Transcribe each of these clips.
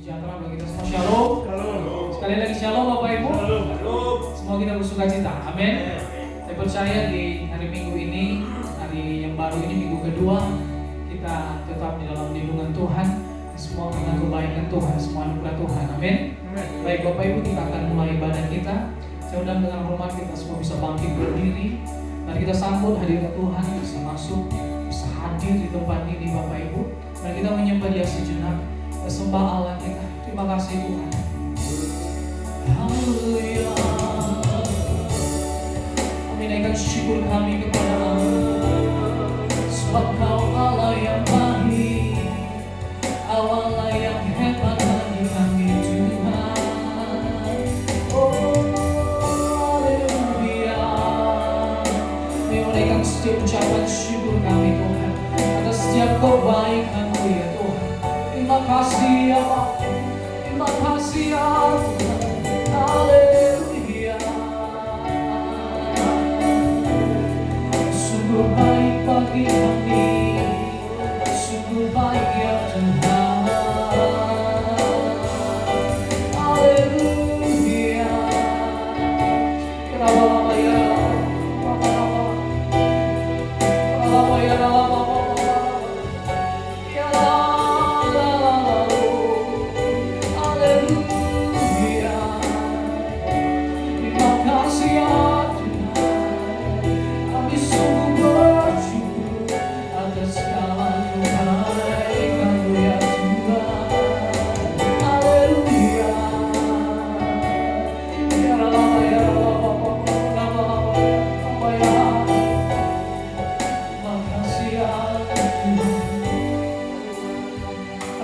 sejahtera bagi kita semua. Shalom. Sekali lagi shalom Bapak Ibu. Semua kita bersuka cita. Amin. Saya percaya di hari Minggu ini, hari yang baru ini, minggu kedua, kita tetap di dalam lindungan Tuhan. Semua karena kebaikan Tuhan, semua anugerah Tuhan. Amin. Baik Bapak Ibu, kita akan mulai ibadah kita. Saya undang dengan hormat kita semua bisa bangkit berdiri. Mari kita sambut hadirat Tuhan, bisa masuk, bisa hadir di tempat ini Bapak Ibu. Mari kita menyembah Dia sejenak. Kita sembah Allah kita. Terima kasih Tuhan. Haleluya. Kami naikkan syukur kami kepada Allah. Sebab Kau Allah yang baik, Allah yang hebat bagi kami Tuhan. Oh haleluya. Kami menaikkan setiap ucapan syukur kami Tuhan atas setiap kebaikan-Mu ya Tuhan. Terima kasih ya Bapa. Terima kasih ya Tuhan. Haleluya. Sungguh baik bagi kami, sungguh baik ya Tuhan. Haleluya. Kenapa ya? Kenapa ya?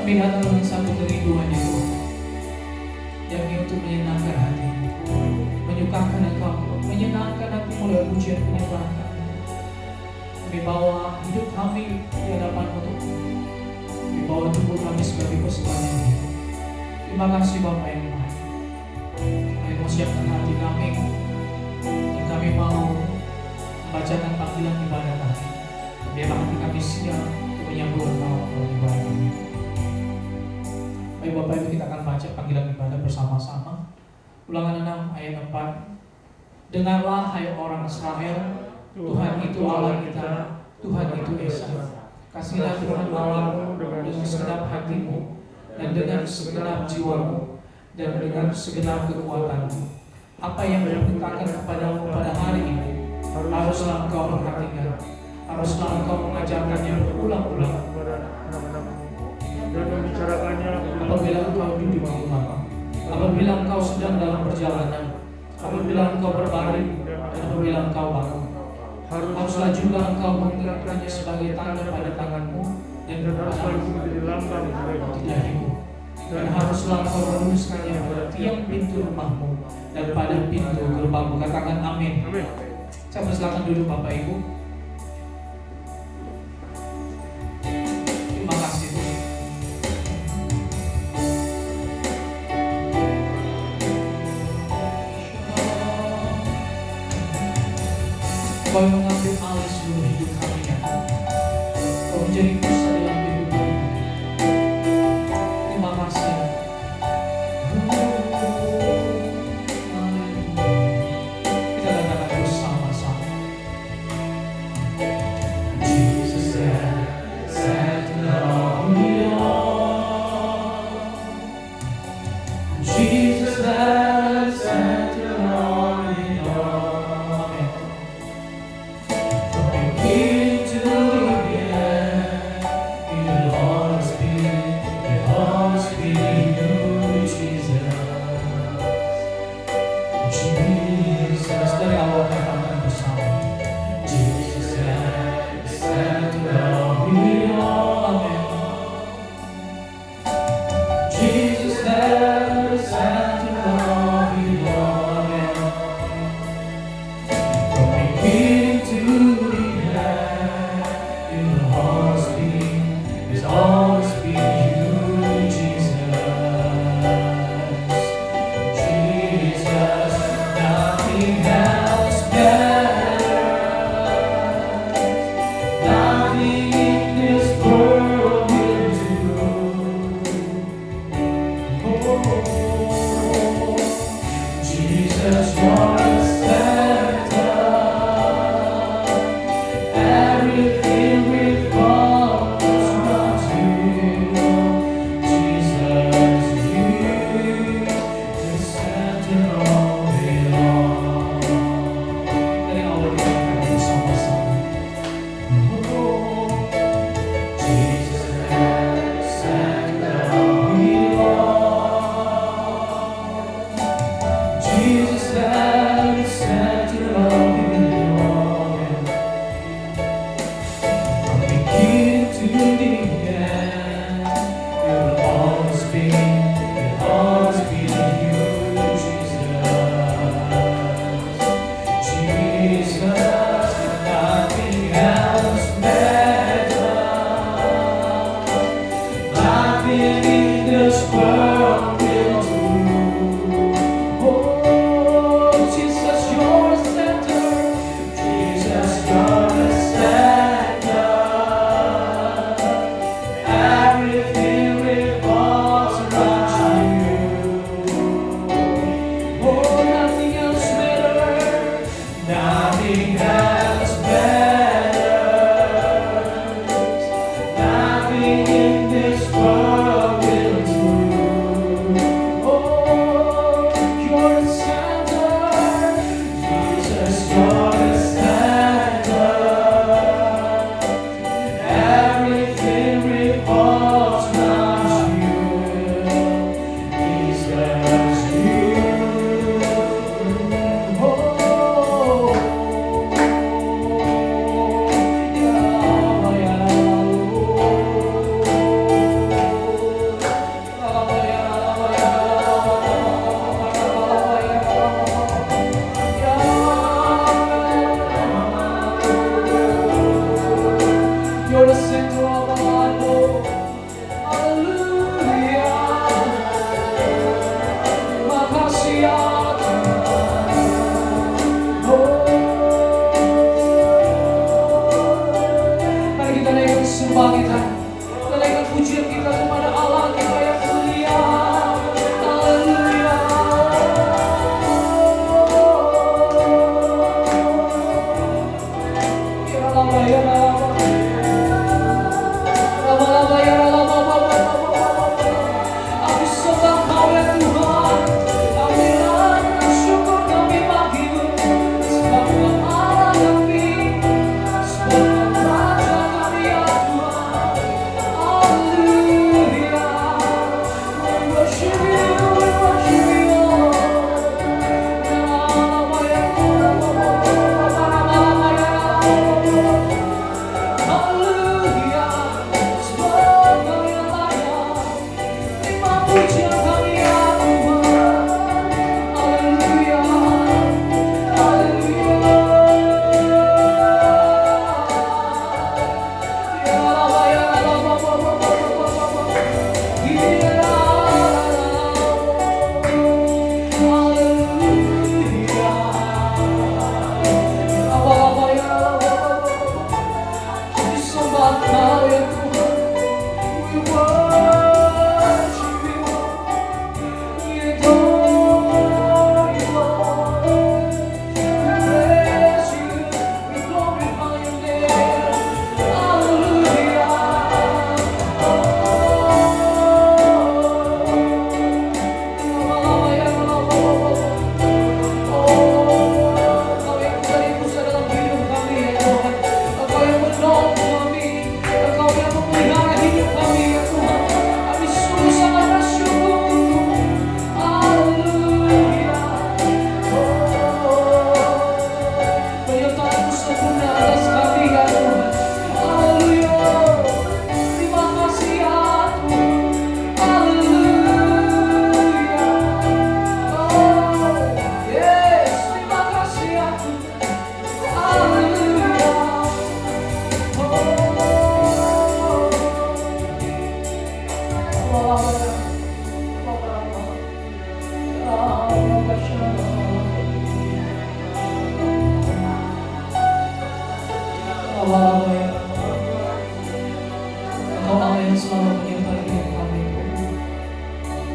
Kami datang dengan satu kerinduan ya Tuhan, yakni untuk menyenangkan hati, menyukakan Engkau, menyenangkan hati mulai pujian penyembahan kami. Kami bawa hidup kami di hadapan-Mu Tuhan. Kami bawa tubuh kami sebagai persembahan ini. Terima kasih Bapa yang baik. Kami mau siapkan hati kami, dan kami mau membacakan panggilan ibadah kami. Biarlah hati kami siap untuk menyambut Engkau dalam ibadah kami. Baik Bapak Ibu, kita akan baca panggilan ibadah bersama-sama. Ulangan 6 ayat 4. Dengarlah hai orang Israel, Tuhan itu Allah kita, Tuhan itu Esa. Kasihlah Tuhan Allahmu dengan segenap hatimu, dan dengan segenap jiwamu, dan dengan segenap kekuatanmu. Apa yang diperintahkan kepadamu pada hari ini, haruslah engkau perhatikan, haruslah engkau mengajarkannya berulang-ulang dan membicarakannya apabila engkau duduk di rumah, apabila engkau sedang dalam perjalanan, apabila engkau berbaring, dan apabila engkau bangun. Haruslah juga engkau mengingatkannya sebagai tanda pada tanganmu dan pada lambang di dahimu. Dan haruslah engkau menuliskannya pada tiang pintu rumahmu dan pada pintu gerbangmu. Katakan amin. Saya persilakan duduk Bapak Ibu. Terima kasih Tuhan. Kau mengambil alih seluruh hidup kami ya. Kau menjadi pusat dalam kehidupan kami. Terima kasih. Kita katakan bersama-sama. Jesus said on me all. Jesus said on me all. Amen.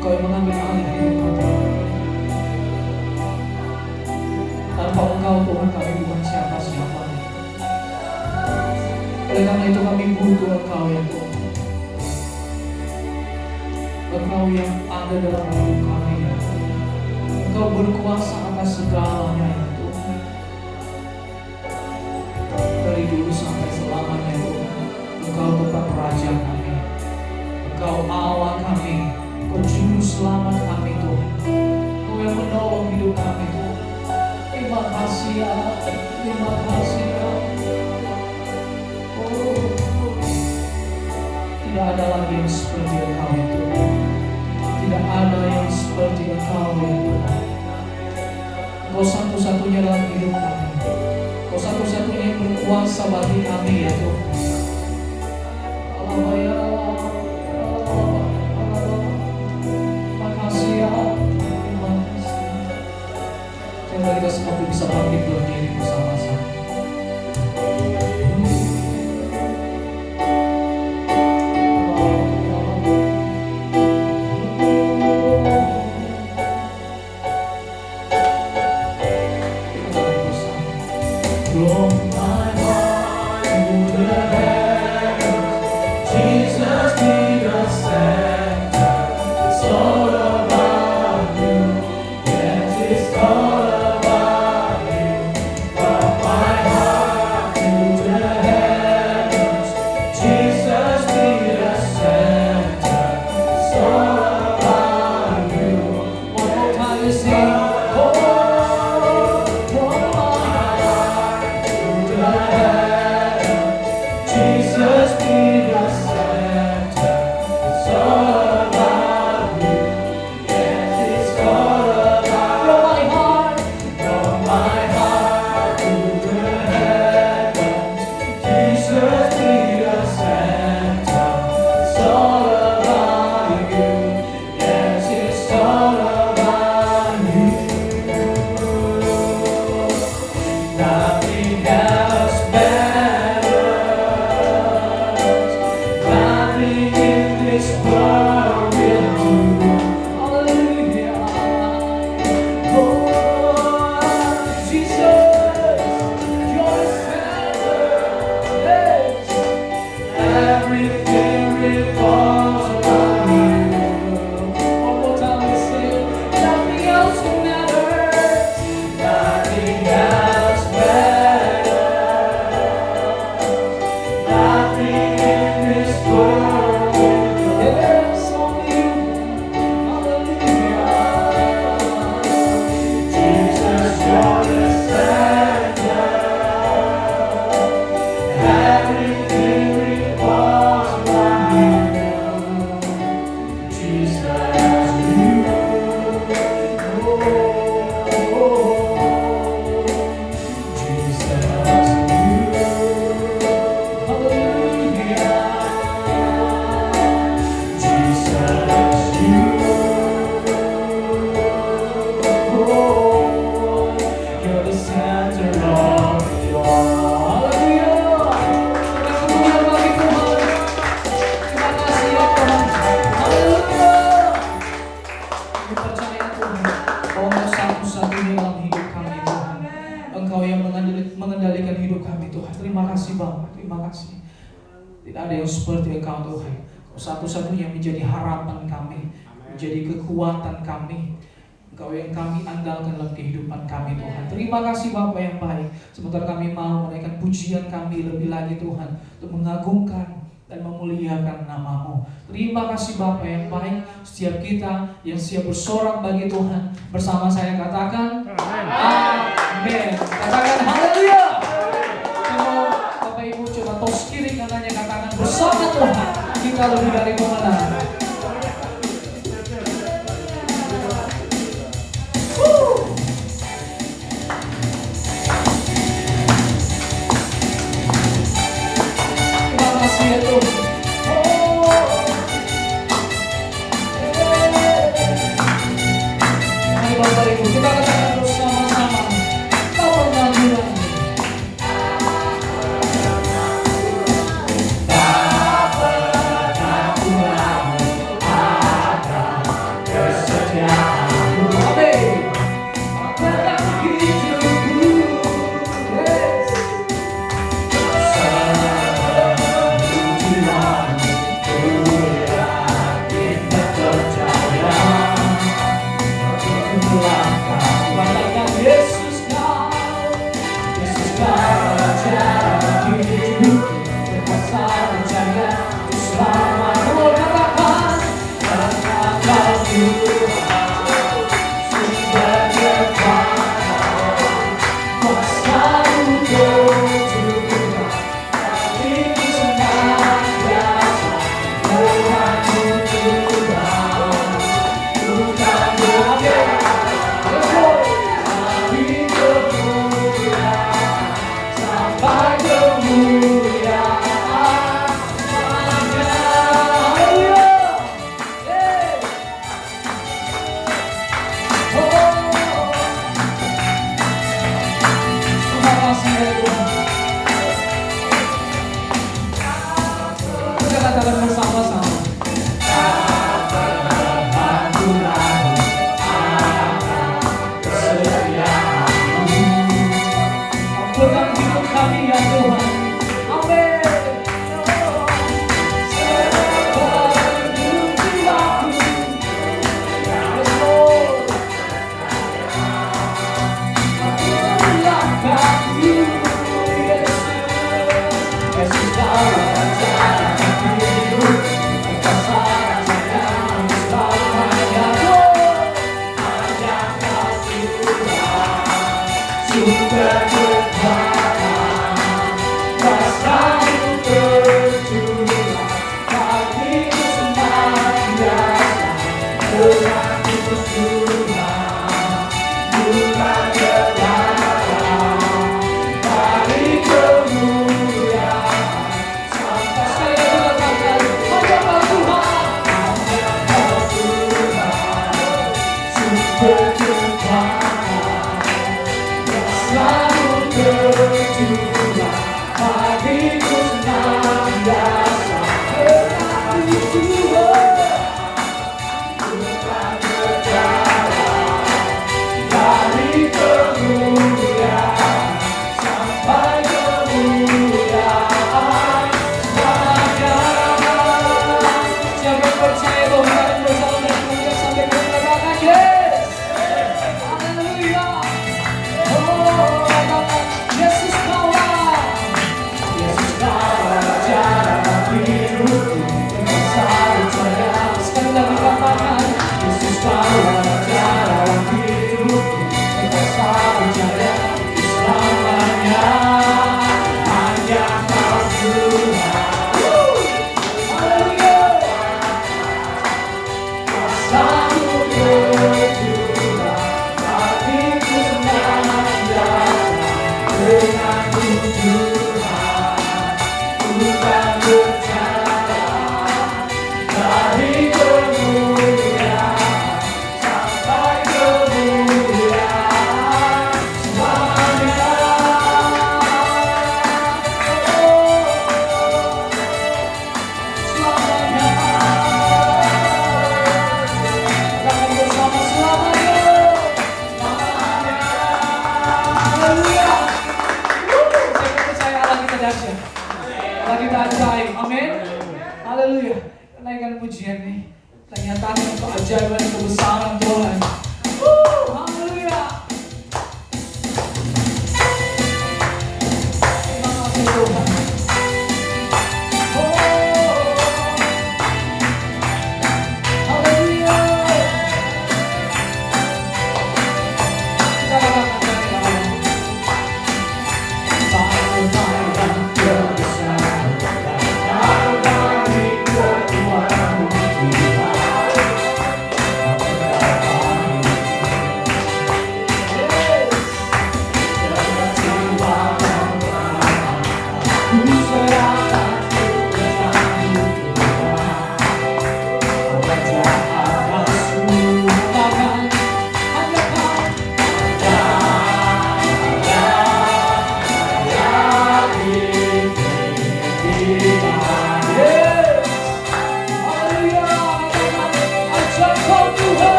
Kau yang mengambil alih hidup kami. Tanpa Engkau Tuhan kami bukan siapa-siapa. Oleh karena itu kami butuh Engkau ya Tuhan. Engkau yang ada dalam hidup kami ya Tuhan. Engkau berkuasa atas segalanya ya Tuhan. Dari dulu sampai selamanya Tuhan. Engkau tetap Raja kami. Engkau Allah kami. Engkau Juru Selamat kami Tuhan. Engkau yang menolong hidup kami Tuhan. Terima kasih ya. Terima kasih ya. Oh, tidak ada lagi yang seperti Engkau ya Tuhan. Tidak ada yang seperti Engkau ya Tuhan. Engkau satu-satunya dalam hidup kami. Engkau satu-satunya yang berkuasa bagi kami ya Tuhan. Allah ya Allah. Terima kasih ya. Terima kasih. Coba kita semua bisa bangkit berdiri bersama-sama. mengendalikan hidup kami Tuhan. Terima kasih Bapa, terima kasih. Tidak ada yang seperti Engkau Tuhan. Satu-satunya menjadi harapan kami, menjadi kekuatan kami. Engkau yang kami andalkan dalam kehidupan kami Tuhan. Terima kasih Bapa yang baik. Sementara kami mau menaikkan pujian kami lebih lagi Tuhan, untuk mengagungkan dan memuliakan nama-Mu. Terima kasih Bapa yang baik. Setiap kita yang siap bersorak bagi Tuhan, bersama saya katakan amin. Katakan haleluya. Kalau Bapak Ibu coba tos kiri kanannya, katakan bersama Tuhan kita lebih dari pemenang. Terima kasih ya Tuhan. Mari Bapak Ibu kita katakan bersama-sama, kau pengadilan. Bapa, aku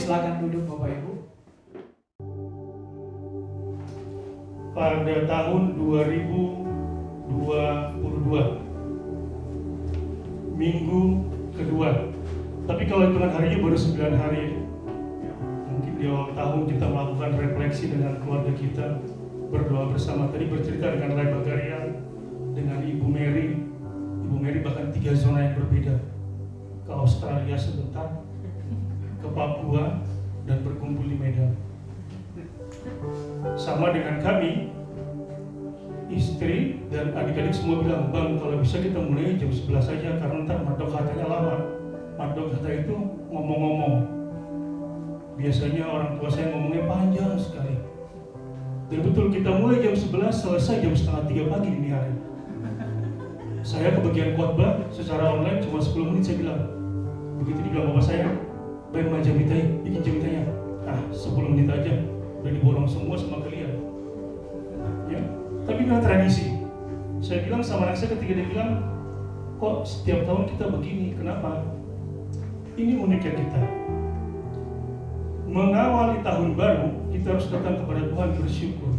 Silakan duduk Bapak Ibu. Pada tahun 2022 minggu kedua, tapi kalau hitungan harinya baru 9 hari. Mungkin di awal tahun kita melakukan refleksi dengan keluarga kita, berdoa bersama. Tadi bercerita dengan Ray Bagarian, dengan Ibu Mary. Ibu Mary bahkan 3 zona yang berbeda, ke Australia sebentar, ke Papua, dan berkumpul di Medan. Sama dengan kami, istri dan adik-adik semua bilang, Bang, kalau bisa kita mulai jam 11 saja, karena ntar madok hatanya lama. Madok hata itu ngomong-ngomong. Biasanya orang tua saya ngomongnya panjang sekali. Dan betul, kita mulai jam 11, selesai jam setengah 3 pagi dini hari. Saya kebagian khotbah secara online cuma 10 menit, saya bilang. Begitu dibilang bapak saya, baik mah jamitai, bikin jamitanya. 10 menit aja, udah diborong semua sama kalian. Ya, tapi dengan tradisi. Saya bilang sama anak saya ketika dia bilang, kok setiap tahun kita begini, kenapa? Ini uniknya kita. Mengawali tahun baru, kita harus datang kepada Tuhan bersyukur.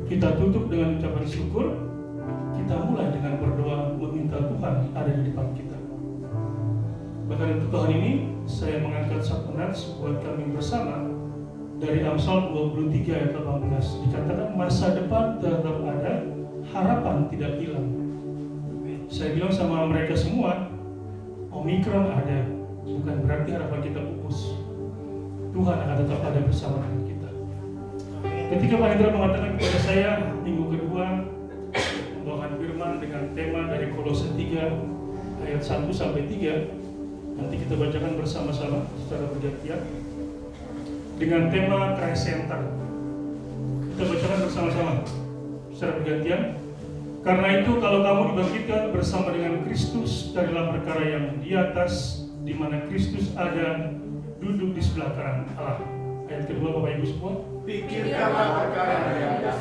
Kita tutup dengan ucapan syukur, kita mulai dengan berdoa meminta Tuhan ada di depan kita. Bahkan untuk tahun ini, saya mengangkat satu nats buat kami bersama dari Amsal 23 ayat 18. Dikatakan masa depan tetap ada, harapan tidak hilang. Saya bilang sama mereka semua, Omikron ada, bukan berarti harapan kita pupus. Tuhan akan tetap ada bersama dengan kita. Ketika Pak Hendra mengatakan kepada saya minggu kedua membawakan firman dengan tema dari Kolose 3 ayat 1 sampai 3. Nanti kita bacakan bersama-sama secara bergantian dengan tema Christ Center. Kita bacakan bersama-sama secara bergantian. Karena itu kalau kamu dibangkitkan bersama dengan Kristus, carilah perkara yang di atas, di mana Kristus ada duduk di sebelah kanan Allah. Ayat kedua Bapak Ibu semua. Pikirkanlah perkara yang di atas,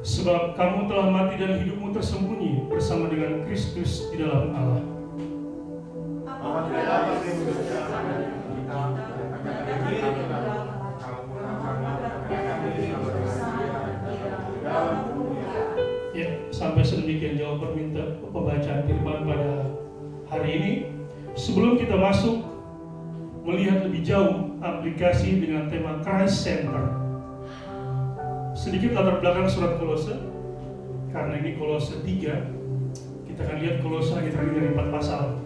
sebab kamu telah mati dan hidupmu tersembunyi bersama dengan Kristus di dalam Allah. Ya, sampai sedemikian jauh permintaan pembacaan firman pada hari ini. Sebelum kita masuk melihat lebih jauh aplikasi dengan tema Christ Center, sedikit latar belakang surat Kolose. Karena ini Kolose 3, kita akan lihat Kolose yang terdiri dari 4 pasal.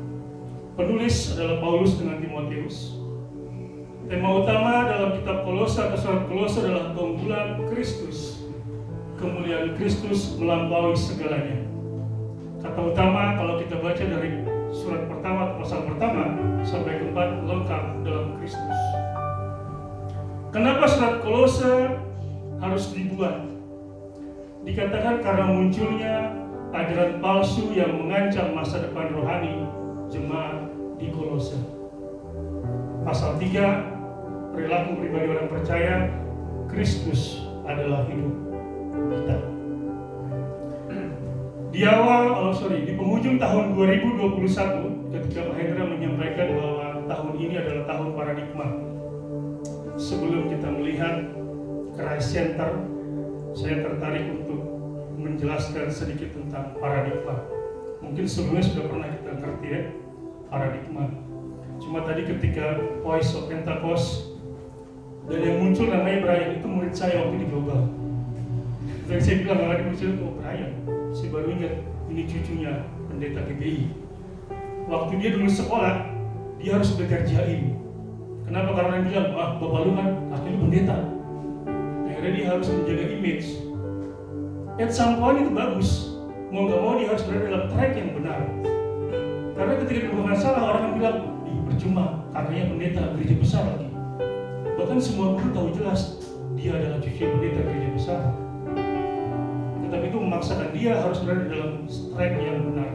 Penulis adalah Paulus dengan Timotius. Tema utama dalam kitab Kolose atau surat Kolose adalah keunggulan Kristus, kemuliaan Kristus melampaui segalanya. Kata utama kalau kita baca dari surat pertama, pasal pertama sampai keempat, lengkap dalam Kristus. Kenapa surat Kolose harus dibuat? Dikatakan karena munculnya ajaran palsu yang mengancam masa depan rohani jemaat di Kolose. Pasal 3, perilaku pribadi orang percaya, Kristus adalah hidup kita. Di penghujung tahun 2021, ketika Pak Hendra menyampaikan bahwa tahun ini adalah tahun paradigma. Sebelum kita melihat Christ Center, saya tertarik untuk menjelaskan sedikit tentang paradigma. Mungkin sebelumnya sudah pernah kita ngerti ya. paradigma. Cuma tadi ketika Voice of Pentecost dan yang muncul namanya Brian, itu murid saya waktu di Global. Tadi saya bilang kalau muncul, oh Brian, saya baru ingat ini cucunya pendeta GBI. Waktu dia dulu sekolah, dia harus belajar jaim. Kenapa? Karena dia bilang, bapak lu kan laki lu pendeta. Akhirnya dia harus menjaga image. At some point itu bagus. Mau gak mau dia harus berada dalam track yang benar. Karena ketika dia bukan salah, orang yang bilang, percuma, kakaknya pendeta gereja besar lagi. Bahkan semua guru tahu jelas dia adalah cucu pendeta gereja besar. Tetapi itu memaksakan dia harus berada dalam track yang benar.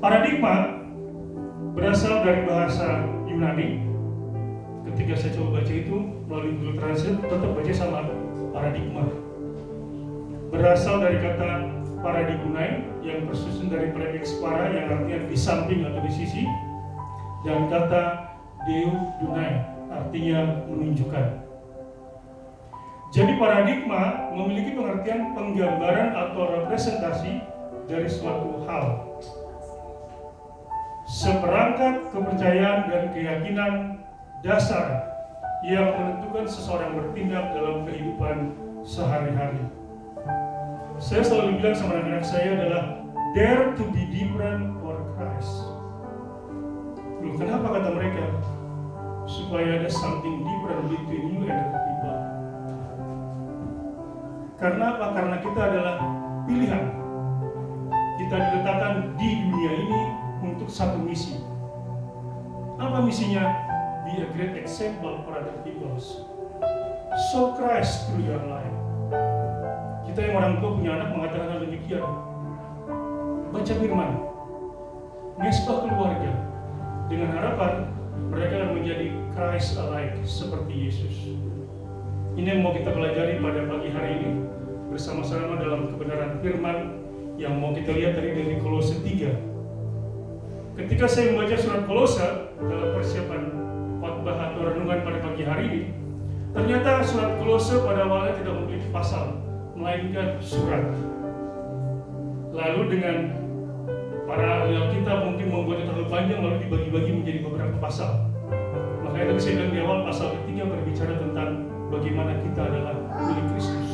Paradigma berasal dari bahasa Yunani. Ketika saya coba baca itu melalui Google Translate, tetap baca sama paradigma. Berasal dari kata paradigmai yang tersusun dari prefix para yang artinya di samping atau di sisi, dan kata deudunai artinya menunjukkan. Jadi paradigma memiliki pengertian penggambaran atau representasi dari suatu hal. Seperangkat kepercayaan dan keyakinan dasar yang menentukan seseorang bertindak dalam kehidupan sehari-hari. Saya selalu bilang sama anak-anak saya adalah dare to be different for Christ. Loh, kenapa kata mereka? Supaya ada something different between you and other people. Karena apa? Karena kita adalah pilihan. Kita diletakkan di dunia ini untuk satu misi. Apa misinya? Be a great example for other people. Show Christ through your life. Kita yang orang tua punya anak mengatakan hal demikian. Baca firman, mesbah keluarga, dengan harapan mereka akan menjadi Christ-alike seperti Yesus. Ini yang mau kita pelajari pada pagi hari ini bersama-sama dalam kebenaran firman yang mau kita lihat tadi dari Kolose 3. Ketika saya membaca surat Kolose dalam persiapan khotbah atau renungan pada pagi hari ini, ternyata surat Kolose pada awalnya tidak memiliki pasal, melainkan surat. Lalu dengan para ahli Alkitab mungkin membuatnya terlalu panjang, lalu dibagi-bagi menjadi beberapa pasal. Makanya tadi saya bilang di awal, pasal ketiga berbicara tentang bagaimana kita adalah milik Kristus.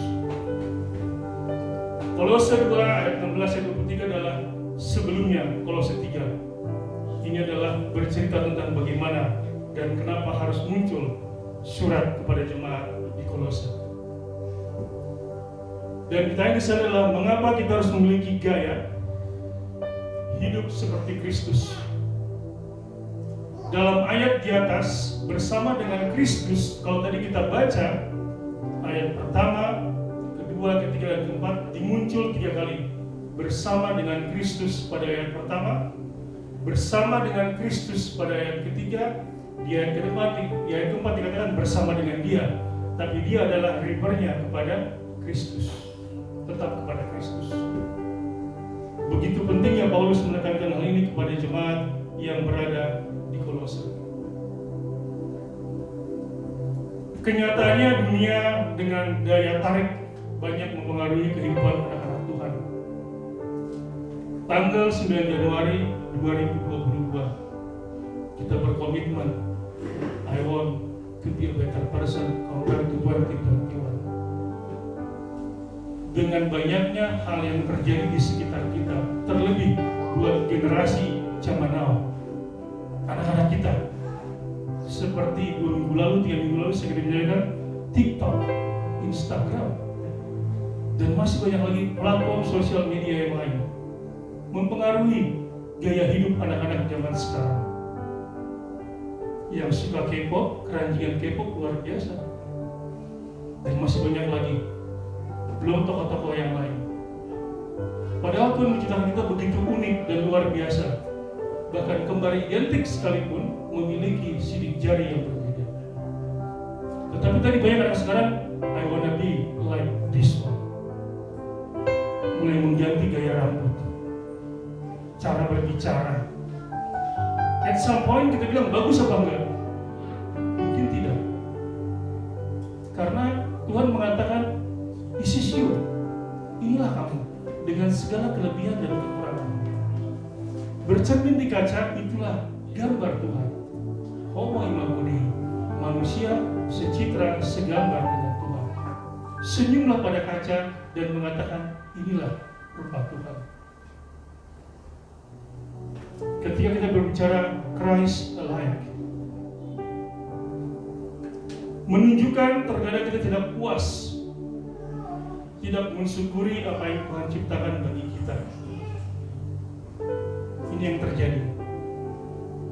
Kolose 2 ayat 16 ayat 23 adalah sebelumnya Kolose 3. Ini adalah bercerita tentang bagaimana dan kenapa harus muncul surat kepada jemaat di Kolose. Dan ditanya di sana adalah mengapa kita harus memiliki gaya hidup seperti Kristus. Dalam ayat di atas, bersama dengan Kristus, kalau tadi kita baca ayat pertama, kedua, ketiga, dan keempat, dimuncul 3 kali. Bersama dengan Kristus pada ayat pertama, bersama dengan Kristus pada ayat ketiga, di ayat keempat dikatakan bersama dengan Dia, tapi Dia adalah refernya kepada Kristus, tetap kepada Kristus. Begitu pentingnya Paulus menekankan hal ini kepada jemaat yang berada di Kolose. Kenyataannya dunia dengan daya tarik banyak mempengaruhi kehidupan anak-anak Tuhan. Tanggal 9 Januari 2022 kita berkomitmen, I want to be a better person compared to 2021. Dengan banyaknya hal yang terjadi di sekitar kita, terlebih buat generasi zaman now, anak-anak kita, seperti 2 minggu lalu, 3 minggu lalu saya menyaksikan TikTok, Instagram, dan masih banyak lagi platform sosial media yang lain mempengaruhi gaya hidup anak-anak zaman sekarang. Yang suka K-pop, keranjingan K-pop luar biasa, dan masih banyak lagi, belum tokoh-tokoh yang lain. Padahal Tuhan menciptakan kita begitu unik dan luar biasa. Bahkan kembar identik sekalipun memiliki sidik jari yang berbeda. Tetapi tadi banyak anak sekarang, I wanna be like this one. Mulai mengganti gaya rambut, cara berbicara. At some point kita bilang bagus apa enggak? Mungkin tidak. Karena Tuhan mengatakan, this is you. Inilah kamu dengan segala kelebihan dan kekurangan. Bercermin di kaca itulah gambar Tuhan. Homo imago Dei, manusia secitra segambar dengan Tuhan. Senyumlah pada kaca dan mengatakan, inilah rupa Tuhan. Ketika kita berbicara Christ alike, menunjukkan terkadang kita tidak puas, tidak mensyukuri apa yang Tuhan ciptakan bagi kita. Ini yang terjadi.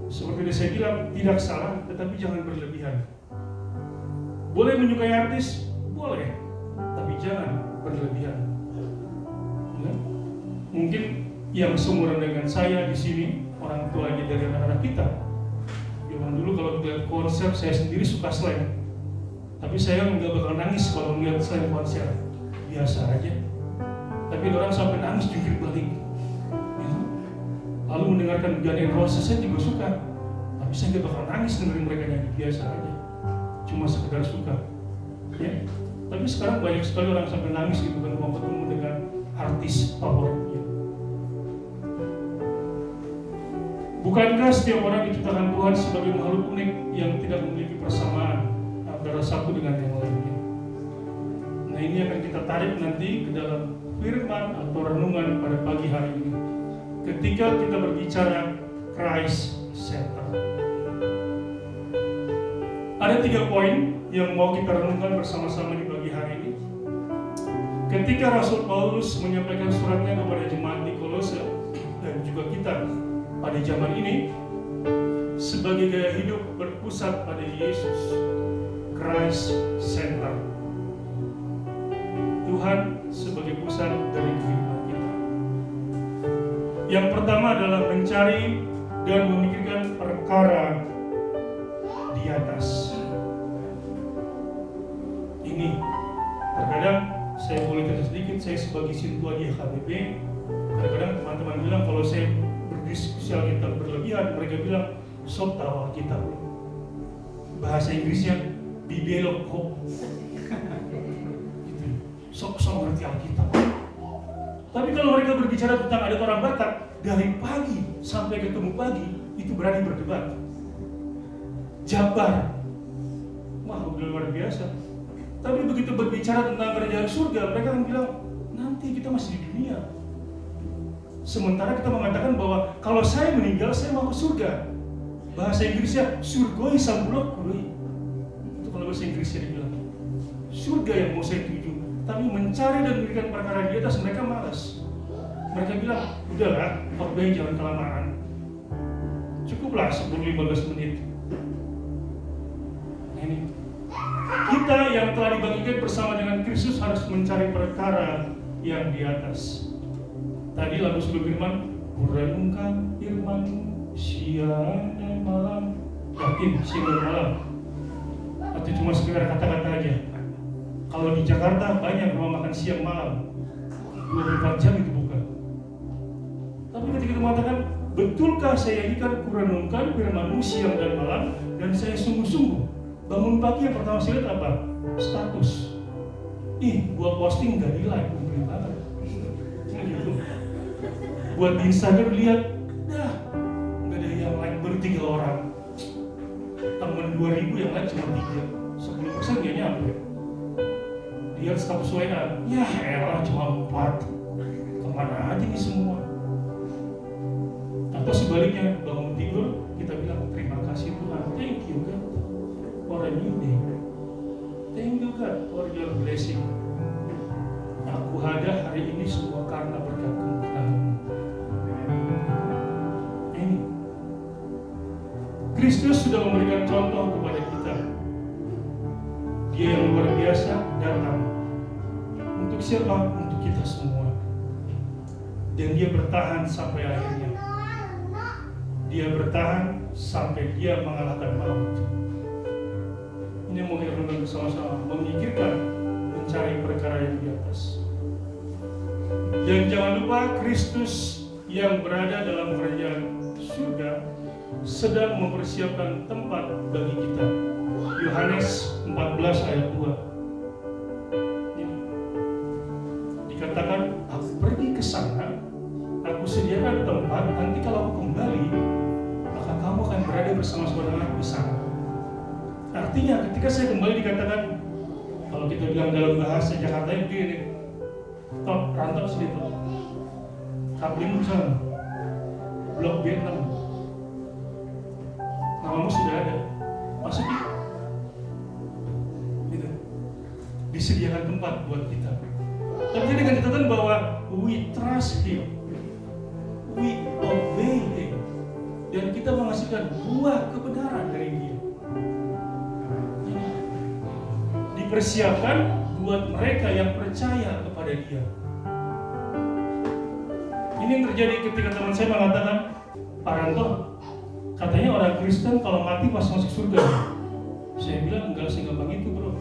Seperti saya bilang, tidak salah, tetapi jangan berlebihan. Boleh menyukai artis? Boleh, tapi jangan berlebihan. Ya? Mungkin yang seumuran dengan saya di sini, orang tuanya dari anak-anak kita, zaman dulu kalau lihat konser, saya sendiri suka slang. Tapi saya nggak bakal nangis kalau melihat slang konser. Biasa aja. Tapi orang sampai nangis jungkir balik. Lalu mendengarkan Guns N' Roses saya juga suka, tapi saya nggak bakal nangis dengerin mereka nyanyi, biasa aja, cuma sekedar suka, ya. Tapi sekarang banyak sekali orang sampai nangis gitu kan mau ketemu dengan artis favoritnya. Bukankah setiap orang diciptakan Tuhan sebagai makhluk unik yang tidak memiliki persamaan antara satu dengan yang lainnya? Nah, ini akan kita tarik nanti ke dalam firman atau renungan pada pagi hari ini. Ketika kita berbicara Christ Center, ada 3 poin yang mau kita renungkan bersama-sama di pagi hari ini. Ketika Rasul Paulus menyampaikan suratnya kepada jemaat di Kolose dan juga kita pada zaman ini, sebagai gaya hidup berpusat pada Yesus, Christ Center, Tuhan sebagai pusat dari kehidupan kita. Yang pertama adalah mencari dan memikirkan perkara di atas. Ini terkadang saya boleh cerita sedikit, saya sebagai sintua di HKBP, kadang-kadang teman-teman bilang kalau saya berdiskusi Alkitab berlebihan, mereka bilang sob tahu Alkitab. Bahasa Inggrisnya bibelok kok. Gitu. Sok ngerti Alkitab. Tapi kalau mereka berbicara tentang adat orang Batak, dari pagi sampai ketemu pagi, itu berani berdebat. Jabar. Wah, udah luar biasa. Tapi begitu berbicara tentang kerajaan surga, mereka akan bilang, nanti kita masih di dunia. Sementara kita mengatakan bahwa kalau saya meninggal, saya mau ke surga. Bahasa Inggrisnya, surgoi sambulok kurui. Itu kalau bahasa Inggrisnya dibilang. Surga yang mau saya tuju. Tapi mencari dan memberikan perkara di atas mereka malas. Mereka bilang, udahlah, khotbah jangan kelamaan. Cukuplah 10-15 menit. Nah, ini. Kita yang telah dibagikan bersama dengan Kristus harus mencari perkara yang di atas. Tadi lagu sebelum firman, kurenungkan firman siang dan malam. Yakin siang dan malam? Atau cuma sekedar kata-kata aja? Kalau di Jakarta banyak rumah makan siang malam, 24 jam itu buka. Tapi ketika kita mengatakan, betulkah saya ikan kurenungkan firman-Mu siang dan malam, dan saya sungguh-sungguh bangun pagi yang pertama saya lihat apa? Status. Buat posting nggak di like, beli banget. Gitu. Buat di Instagram lihat, dah nggak ada yang like, baru 3 orang. Temen 2000 yang like cuma 3, 10% nggak nyampe. Lihat status WA, ya elah cuma 4. Kemana aja nih semua? Atau sebaliknya, bangun tidur kita bilang terima kasih Tuhan, thank you God for a new day, thank you God for your blessing. Aku ada hari ini semua karena berkat kemurahan-Mu. Ini Kristus sudah memberikan contoh kepada kita. Dia yang luar biasa datang. Untuk siapa? Untuk kita semua. Dan dia bertahan sampai akhirnya. Dia bertahan sampai dia mengalahkan maut. Ini mau kita renungkan bersama-sama, memikirkan, mencari perkara yang di atas. Dan jangan lupa Kristus yang berada dalam kerajaan surga sedang mempersiapkan tempat bagi kita. Yohanes 14 ayat 2. Dikatakan, aku pergi ke sana, aku sediakan tempat, nanti kalau aku bersama saudara besar. Artinya ketika saya kembali dikatakan, kalau kita bilang dalam bahasa Jakarta begini, top rantau sini top, kabling sana, blok B6, namamu sudah ada, maksudnya gitu. Disediakan tempat buat kita. Tapi dengan catatan bahwa we trust Him, we obey Him, dan kita menghasilkan buah kebenaran dari Dia. Dipersiapkan buat mereka yang percaya kepada Dia. Ini yang terjadi ketika teman saya mengatakan, Pak Ranto, katanya orang Kristen kalau mati pas masuk surga. Saya bilang enggak segampang itu, bro.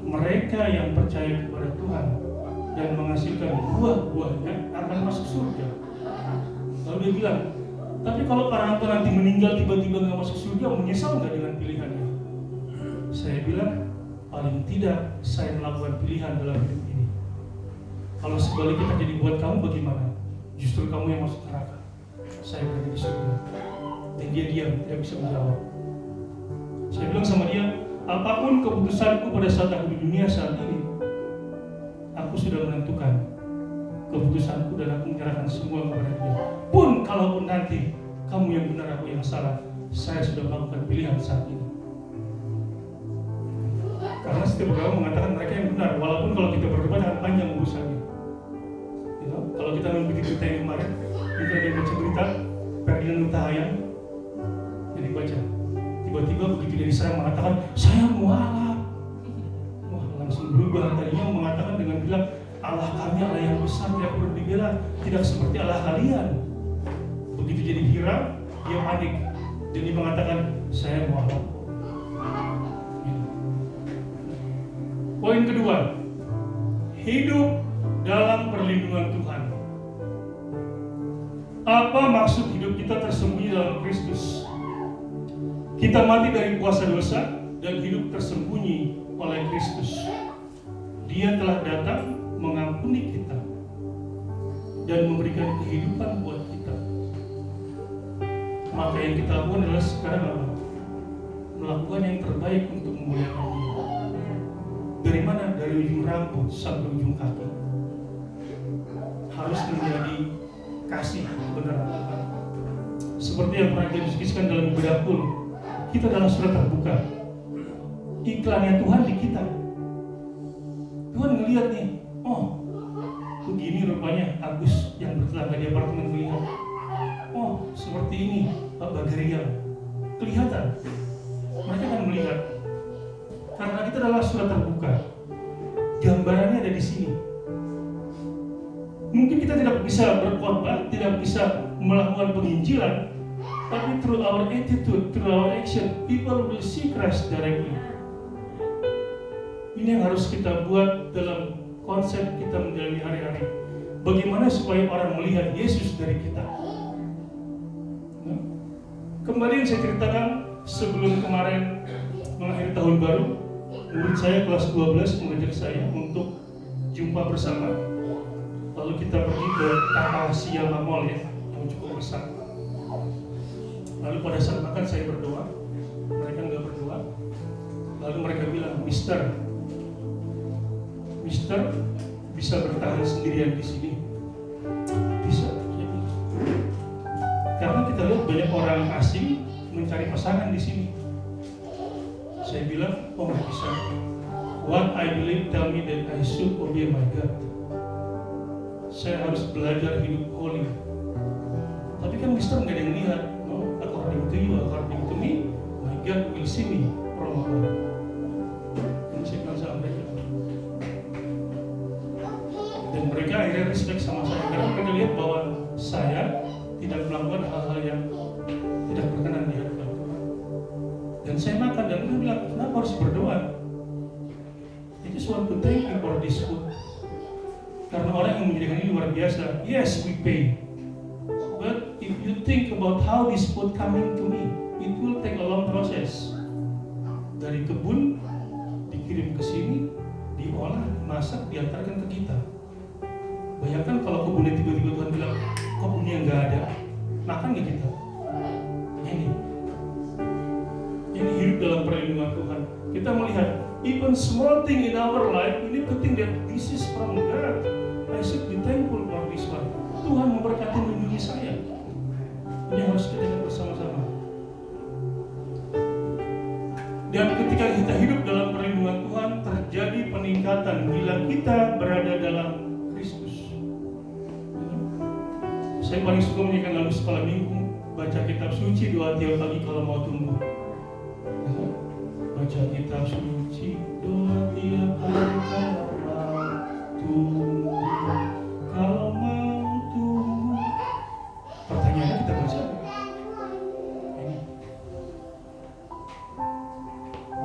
Mereka yang percaya kepada Tuhan dan menghasilkan buah-buahnya akan masuk surga. Lalu dia bilang, tapi kalau Pak Ranto nanti meninggal tiba-tiba nggak masuk surga, menyesal nggak dengan pilihannya? Saya bilang, paling tidak saya melakukan pilihan dalam hidup ini. Kalau sebaliknya terjadi buat kamu bagaimana? Justru kamu yang masuk neraka, saya berada di surga. Dan dia diam, tidak bisa menjawab. Saya bilang sama dia, apapun keputusanku pada saat aku di dunia saat ini, aku sudah menentukan keputusanku dan aku menyerahkan semua kepada Dia. Pun kalaupun nanti kamu yang benar, aku yang salah, saya sudah melakukan pilihan saat ini. Karena setiap agama mengatakan mereka yang benar, walaupun kalau kita berdebat akan panjang urusannya. Kalau kita mengikuti berita yang kemarin, kita ada baca berita Ferdinand Hutahayan, jadi baca. Tiba-tiba begitu dia diserang mengatakan, saya mualaf. Wah, langsung berubah. Tadinya mengatakan dengan bilang, Allah kami Allah yang besar, tidak perlu dibela, tidak seperti Allah kalian. Begitu jadi viral, dia panik. Dan dia mengatakan, saya mualaf. Poin kedua, hidup dalam perlindungan Tuhan. Apa maksud hidup kita tersembunyi dalam Kristus? Kita mati dari kuasa dosa dan hidup tersembunyi oleh Kristus. Dia telah datang mengampuni kita dan memberikan kehidupan buat kita. Maka yang kita lakukan adalah sekarang apa? Melakukan yang terbaik untuk memuliakan Dia. Dari mana? Dari ujung rambut sampai ujung kaki. Harus menjadi kasih kebenaran Tuhan. Seperti yang pernah didiskusikan dalam ibadah kul, kita dalam surat terbuka. Iklannya Tuhan di kita. Tuhan ngelihat nih, oh begini rupanya Agus yang bertetangga di apartemen melihat. Oh seperti ini Pak Bagarian. Kelihatan. Mereka akan melihat. Karena kita adalah surat terbuka, gambarannya ada di sini. Mungkin kita tidak bisa berkhotbah, tidak bisa melakukan penginjilan, tapi through our attitude, through our action, people will see Christ directly. Ini yang harus kita buat dalam konsep kita menjalani hari-hari. Bagaimana supaya orang melihat Yesus dari kita? Nah, kembali yang saya ceritakan sebelum kemarin mengakhiri tahun baru. Murid saya kelas 12 mengajak saya untuk jumpa bersama. Lalu kita pergi ke Takashiyama Mall ya, yang cukup besar. Lalu pada saat makan saya berdoa, mereka nggak berdoa. Lalu mereka bilang, Mister bisa bertahan sendirian di sini? Bisa. Karena kita lihat banyak orang asing mencari pasangan di sini. Saya bilang, oh nggak bisa. What I believe tell me that I should obey my God. Saya harus belajar hidup holy. Tapi kan Mister nggak ada yang lihat. No, according to you, according to me, my God will see me from above. Dan saya bilang sama mereka. Dan mereka akhirnya respect sama saya karena mereka lihat bahwa saya tidak melakukan hal-hal yang tidak berkenan di hadapan Tuhan. Dan saya makan dan mereka bilang, kenapa harus berdoa? I just want to thank you for this food. Karena orang yang menyediakan ini luar biasa. Yes, we pay. But if you think about how this food coming to me, it will take a long process. Dari kebun dikirim ke sini, diolah, dimasak, diantarkan ke kita. Bayangkan kalau kebunnya tiba-tiba Tuhan bilang, kebunnya nggak ada, makan nggak kita? perlindungan Tuhan. Kita melihat even small thing in our life, we need to think that this is from God. I should be thankful for this one. Tuhan memberkati melindungi saya. Ini harus kita ingat bersama-sama. Dan ketika kita hidup dalam perlindungan Tuhan, terjadi peningkatan bila kita berada dalam Kristus. Saya paling suka menyanyikan lagu sekolah minggu, baca kitab suci, doa tiap pagi kalau mau tumbuh. Baca kitab suci, doa tiap hari kalau mau tumbuh. Kalau mau tumbuh. Pertanyaannya kita baca. Ini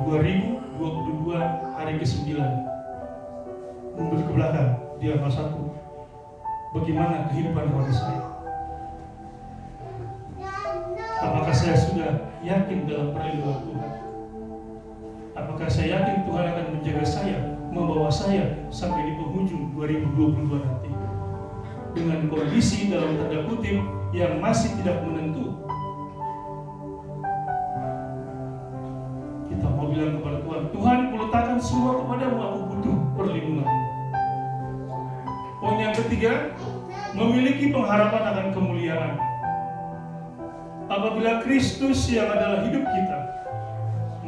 2022 hari ke-9. Mundur ke belakang di angka 1. Bagaimana kehidupan rohani saya? Apakah saya sudah yakin dalam perlindungan Tuhan? Apakah saya yakin Tuhan akan menjaga saya, membawa saya sampai di penghujung 2022 nanti? Dengan kondisi dalam tanda kutip yang masih tidak menentu. Kita mau bilang kepada Tuhan, Tuhan, kuletakkan semua kepadamu, aku butuh perlindungan. Poin yang ketiga, memiliki pengharapan akan kemuliaan. Apabila Kristus yang adalah hidup kita,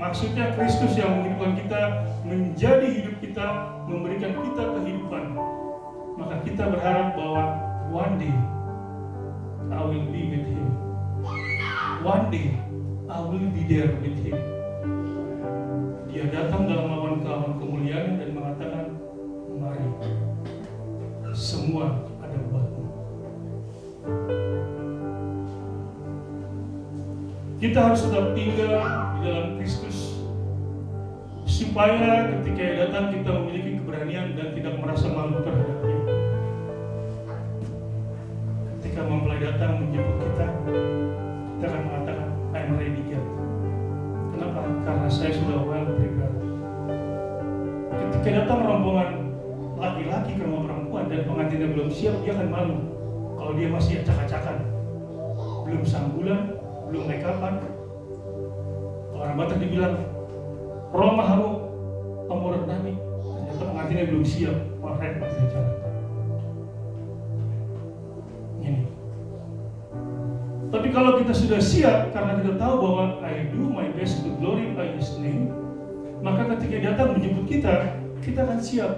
maksudnya Kristus yang menghidupkan kita, menjadi hidup kita, memberikan kita kehidupan, maka kita berharap bahwa one day I will be with Him. One day I will be there with Him. Dia datang dalam awan kemuliaan dan mengatakan, mari, semua ada buatmu. Kita harus tetap tinggal di dalam Kristus supaya ketika Dia datang kita memiliki keberanian dan tidak merasa malu terhadap Dia. Ketika mempelai datang menjemput kita akan mengatakan, I'm ready God. Kenapa? Karena saya sudah well prepared. Ketika datang rombongan laki-laki ke rumah perempuan dan pengantinnya belum siap, dia akan malu kalau dia masih acak-acakan, belum sanggulan, belum make upan. Orang Batak dibilang Roma hamu pemurut nami, ternyata pengantinnya belum siap, wah repot di jalan. Ini. Tapi kalau kita sudah siap, karena kita tahu bahwa I do my best to glorify His name, maka ketika datang menjemput kita, kita akan siap.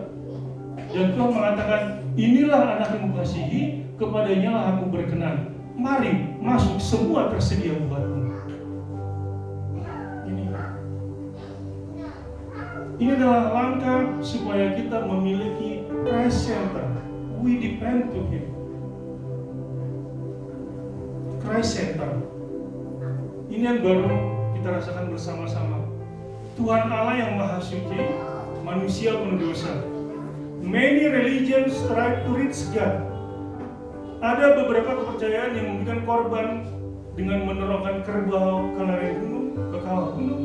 Dan Tuhan mengatakan, inilah anak yang kukasihi, kepadanya lah aku berkenan. Mari masuk, semua tersedia buatmu. Ini adalah langkah supaya kita memiliki Christ Center. We depend to Him. Christ Center. Ini yang baru kita rasakan bersama-sama. Tuhan Allah yang Maha Suci, manusia penuh dosa. Many religions try to reach God. Ada beberapa kepercayaan yang memberikan korban dengan menerongkan kerbau ke lereng gunung, ke kawah gunung,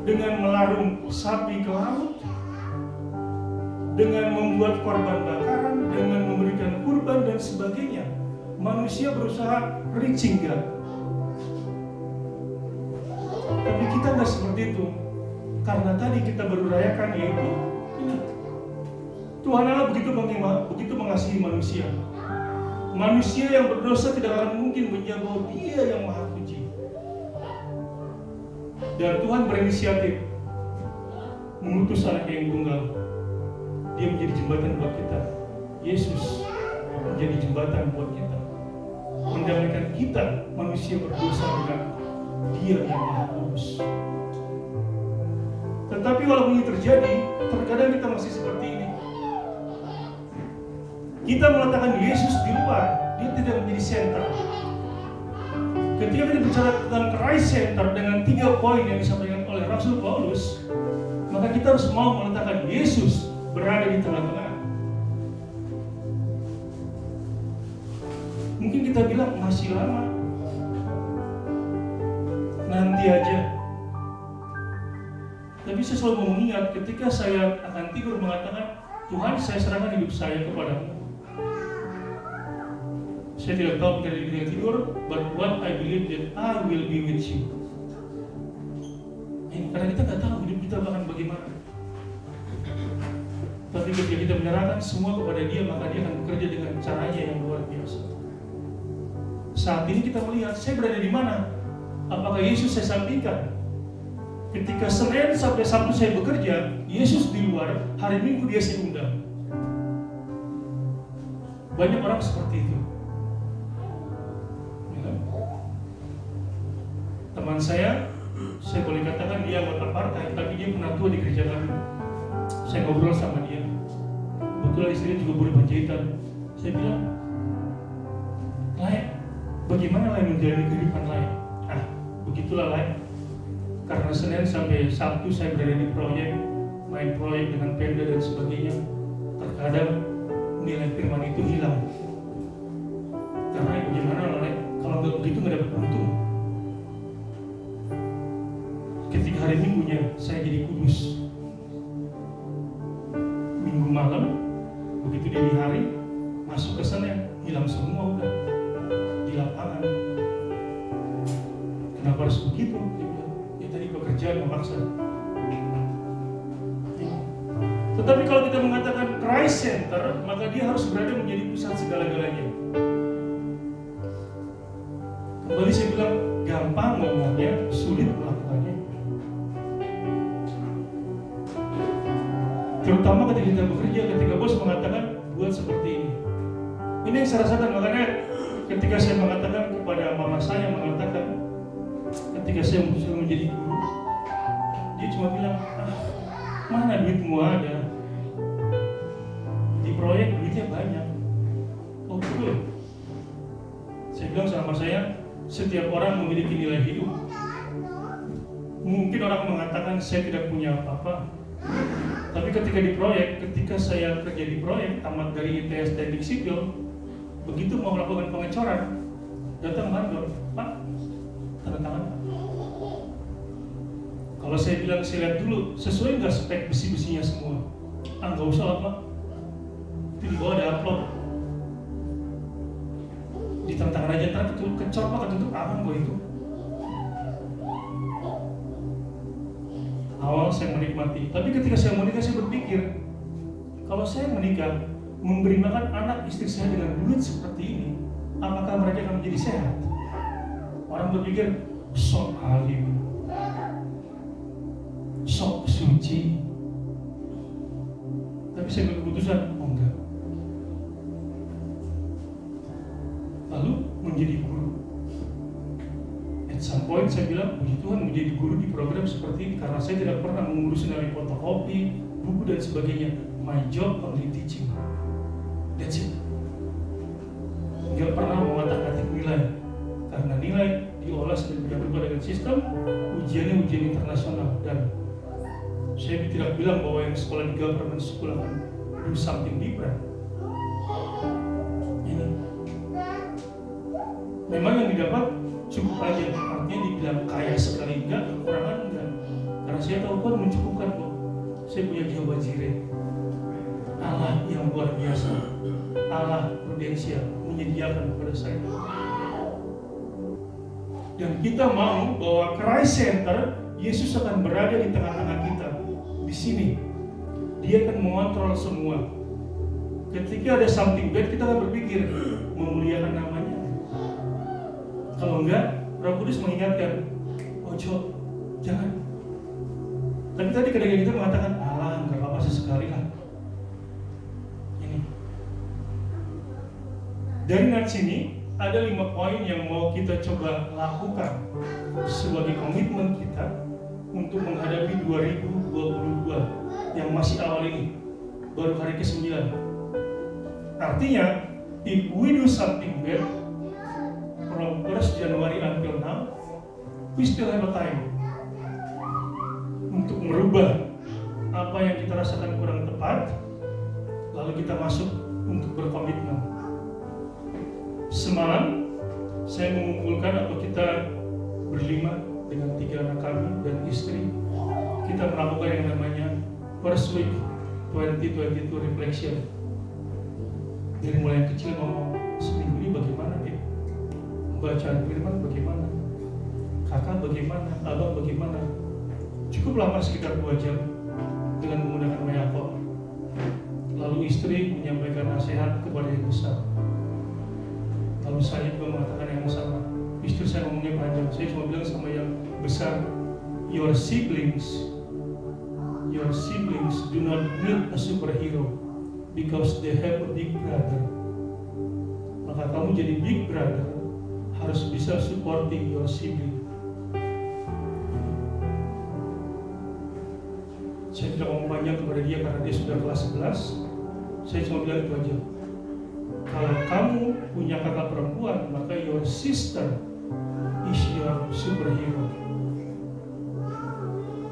dengan melarung sapi ke laut, dengan membuat korban bakaran, dengan memberikan kurban dan sebagainya. Manusia berusaha reaching God. Tapi kita nggak seperti itu, karena tadi kita baru rayakan yaitu ini. Tuhan Allah begitu mengasihi manusia. Manusia yang berdosa tidak akan mungkin menjangkau Dia yang Maha Suci. Dan Tuhan berinisiatif mengutus anak yang tunggal. Dia menjadi jembatan buat kita. Yesus menjadi jembatan buat kita, mendamaikan kita manusia berdosa dengan Dia yang Maha Kudus. Tetapi walaupun ini terjadi, terkadang kita masih seperti ini. Kita meletakkan Yesus di luar, Dia tidak menjadi center. Ketika kita bicara tentang Christ Center dengan 3 poin yang disampaikan oleh Rasul Paulus, maka kita harus mau meletakkan Yesus berada di tengah-tengah. Mungkin kita bilang masih lama, nanti aja. Tapi saya selalu mengingat ketika saya akan tidur mengatakan, Tuhan, saya serahkan hidup saya kepadamu. Saya tidak tahu ketika tidur, but what I believe that I will be with you. Karena kita nggak tahu hidup kita akan bagaimana. Tapi ketika kita menyerahkan semua kepada Dia, maka Dia akan bekerja dengan caranya yang luar biasa. Saat ini kita melihat, saya berada di mana? Apakah Yesus saya sampingkan? Ketika Senin sampai Sabtu saya bekerja, Yesus di luar, hari Minggu Dia saya undang. Banyak orang seperti itu. Ya. Teman saya boleh katakan dia anggota partai, tapi dia penatua di gereja kami. Saya ngobrol sama dia. Kebetulan istrinya juga buruh penjahitan. Saya bilang, layak, bagaimana layak menjalani kehidupan layak? Begitulah layak. Karena Senin sampai Sabtu saya berada di proyek, main proyek dengan Pemda dan sebagainya. Terkadang nilai firman itu hilang. Karena bagaimana layak? Kalau nggak begitu nggak dapat untung. Ketika hari Minggunya saya jadi kudus. Minggu malam, begitu di hari, masuk ke Senin, hilang semua udah di lapangan. Kenapa harus begitu? Ya tadi pekerjaan memaksa. Ya. Tetapi kalau kita mengatakan Christ Center, maka dia harus berada menjadi pusat segala-galanya. Kembali saya bilang, gampang ngomongnya, sulit melakukannya. Terutama ketika kita bekerja, ketika bos mengatakan buat seperti ini. Ini yang saya rasakan, makanya ketika saya mengatakan kepada mama saya mengatakan, ketika saya memutuskan menjadi guru, dia cuma bilang, mana duitmu ada? Di proyek duitnya banyak. Oh betul. Saya bilang sama saya, setiap orang memiliki nilai hidup. Mungkin orang mengatakan saya tidak punya apa-apa. Tapi ketika di proyek, ketika saya kerja di proyek, tamat dari ITS Teknik Sipil, begitu mau melakukan pengecoran, datang mandor, Pak, tanda tangan. Kalau saya bilang, saya lihat dulu, sesuai nggak spek besi-besinya semua? Nggak usah lah Pak. Itu di bawah ada upload. Ditantang aja, ntar kecor Pak, ketutup aman kok itu. Awal saya menikmati, tapi ketika saya menikah saya berpikir, kalau saya menikah, memberi makan anak istri saya dengan duit seperti ini, apakah mereka akan menjadi sehat? Orang berpikir, sok alim, sok suci. Tapi saya berkeputusan, oh enggak. Lalu menjadi guru. At some point saya bilang, puji Tuhan menjadi guru di program seperti ini, karena saya tidak pernah mengurusi dari fotokopi, buku dan sebagainya. My job only teaching. That's it. Nggak pernah mengotak-atik nilai, karena nilai diolah sedemikian rupa dengan sistem ujiannya ujian internasional. Dan saya tidak bilang bahwa yang sekolah di government school akan do something different. Ini memang yang didapat cukup aja, artinya dibilang kaya sekali enggak, kekurangan enggak. Karena saya tahu Tuhan mencukupkan kok. Saya punya Jehovah Jireh, Allah yang luar biasa, Allah prudensial, menyediakan kepada saya. Dan kita mau bahwa Christ Center, Yesus akan berada di tengah-tengah kita, di sini. Dia akan mengontrol semua. Ketika ada something bad, kita akan berpikir memuliakan namanya. Kalau enggak, Roh Kudus mengingatkan, ojo, jangan. Tapi tadi ketika kita mengatakan, alah, enggak apa-apa sesekali lah. Ini. Dari nats ini, ada 5 poin yang mau kita coba lakukan sebagai komitmen kita untuk menghadapi 2022 yang masih awal ini, baru hari ke-9. Artinya, if we do something bad, from 1 January until now, we still have a time untuk merubah apa yang kita rasakan kurang tepat, lalu kita masuk untuk berkomitmen. Semalam saya mengumpulkan atau kita berlima dengan 3 anak kami dan istri, kita melakukan yang namanya First Week 2022 Reflection. Dari mulai yang kecil ngomong, seminggu ini bagaimana dia? Bacaan firman bagaimana? Kakak bagaimana? Abang bagaimana? Cukup lama sekitar 2 jam dengan menggunakan WA call. Lalu istri menyampaikan nasihat kepada yang besar. Lalu saya juga mengatakan yang sama. Istri saya ngomongnya panjang. Saya cuma bilang sama yang besar, your siblings do not need a superhero because they have a big brother. Maka kamu jadi big brother harus bisa supporting your sibling. Saya tidak ngomong banyak kepada dia karena dia sudah kelas 11. Saya cuma bilang itu aja. Kalau kamu punya kakak perempuan, maka your sister is your superhero.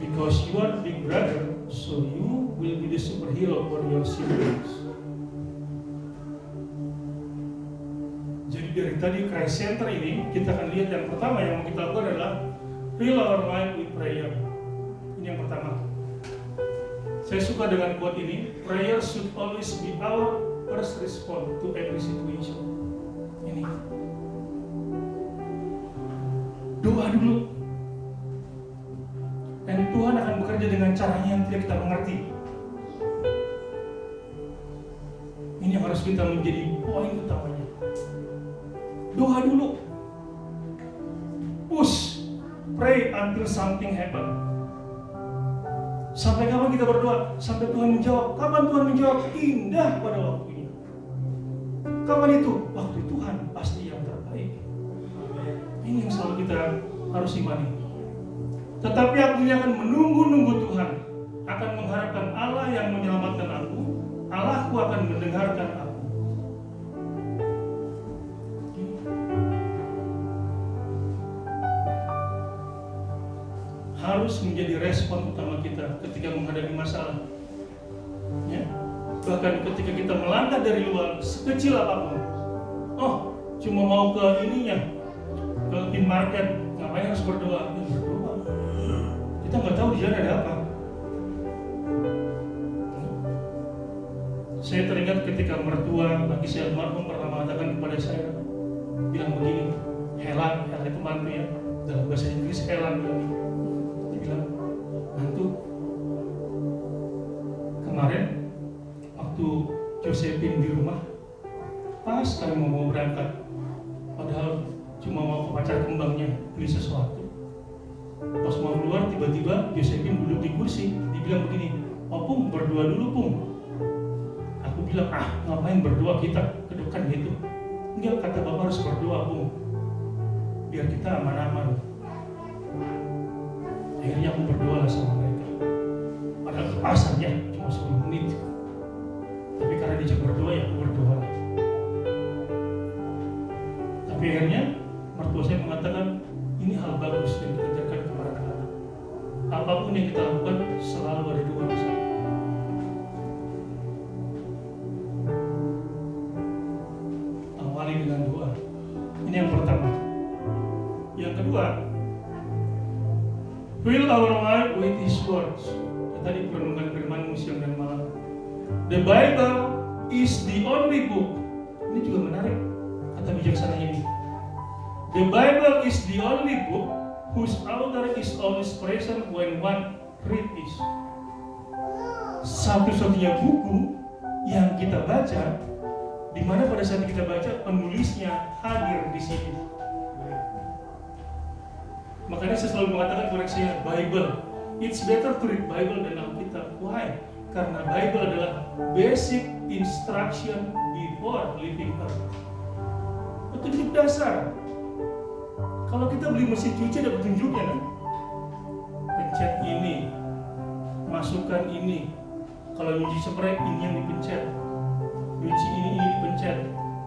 Because you are big brother, so you will be the superhero for your siblings. Jadi dari tadi Christ Center ini, kita akan lihat yang pertama yang mau kita lakukan adalah fill our mind with prayer. Ini yang pertama. Saya suka dengan quote ini, prayer should always be our first response to every situation. Ini. Doa dulu. Dan Tuhan akan bekerja dengan caranya yang tidak kita mengerti. Ini yang harus kita menjadi poin utamanya. Doa dulu. Push. Pray until something happen. Sampai kapan kita berdoa? Sampai Tuhan menjawab. Kapan Tuhan menjawab? Indah pada waktunya. Kapan itu? Waktu Tuhan pasti yang terbaik. Ini yang selalu kita harus imani. Tetapi aku ini akan menunggu-nunggu Tuhan. Akan mengharapkan Allah yang menyelamatkan aku. Allahku akan mendengarkan aku. Harus menjadi respon utama kita ketika menghadapi masalah. Ya. Bahkan ketika kita melangkah dari luar sekecil apapun, oh cuma mau ke ininya, ke in market, ngapain harus berdoa? Ya, berdoa. Kita nggak tahu di sana ada apa. Saya teringat ketika mertua bagi saya almarhum pernah mengatakan kepada saya, bilang begini, Helen itu mantu ya, dalam bahasa Inggris Helen bilang, mantu, kemarin waktu Josephine di rumah, pas kami mau berangkat, padahal cuma mau ke pacar kembangnya beli sesuatu. Pas mau keluar tiba-tiba Josephine duduk di kursi, dibilang begini, oh Pung berdoa dulu Pung. Aku bilang, ngapain berdoa kita kedukan gitu. Enggak, kata Bapak harus berdoa Pung, biar kita aman-aman. Akhirnya aku berdoa sama mereka. Padahal asalnya cuma 10 menit. Tapi karena diajak berdoa ya aku berdoa. Tapi akhirnya mertua saya mengatakan ini hal bagus yang dikerjakan kepada anak-anak. Apapun yang kita lakukan selalu ada dua besar. Awali dengan doa. Ini yang pertama. Yang kedua, fill our life with His words. Tadi perenungan firman siang dan malam. The Bible is the only book. Ini juga menarik kata bijaksana ini. The Bible is the only book whose author is always present when one read it. Satu-satunya buku yang kita baca, di mana pada saat kita baca penulisnya hadir di sini. Makanya saya selalu mengatakan koreksinya Bible. It's better to read Bible than Alkitab. Why? Karena Bible adalah basic instruction before leaving earth. Petunjuk dasar. Kalau kita beli mesin cuci ada petunjuknya kan? Pencet ini, masukkan ini. Kalau nyuci spray ini yang dipencet. Cuci ini dipencet.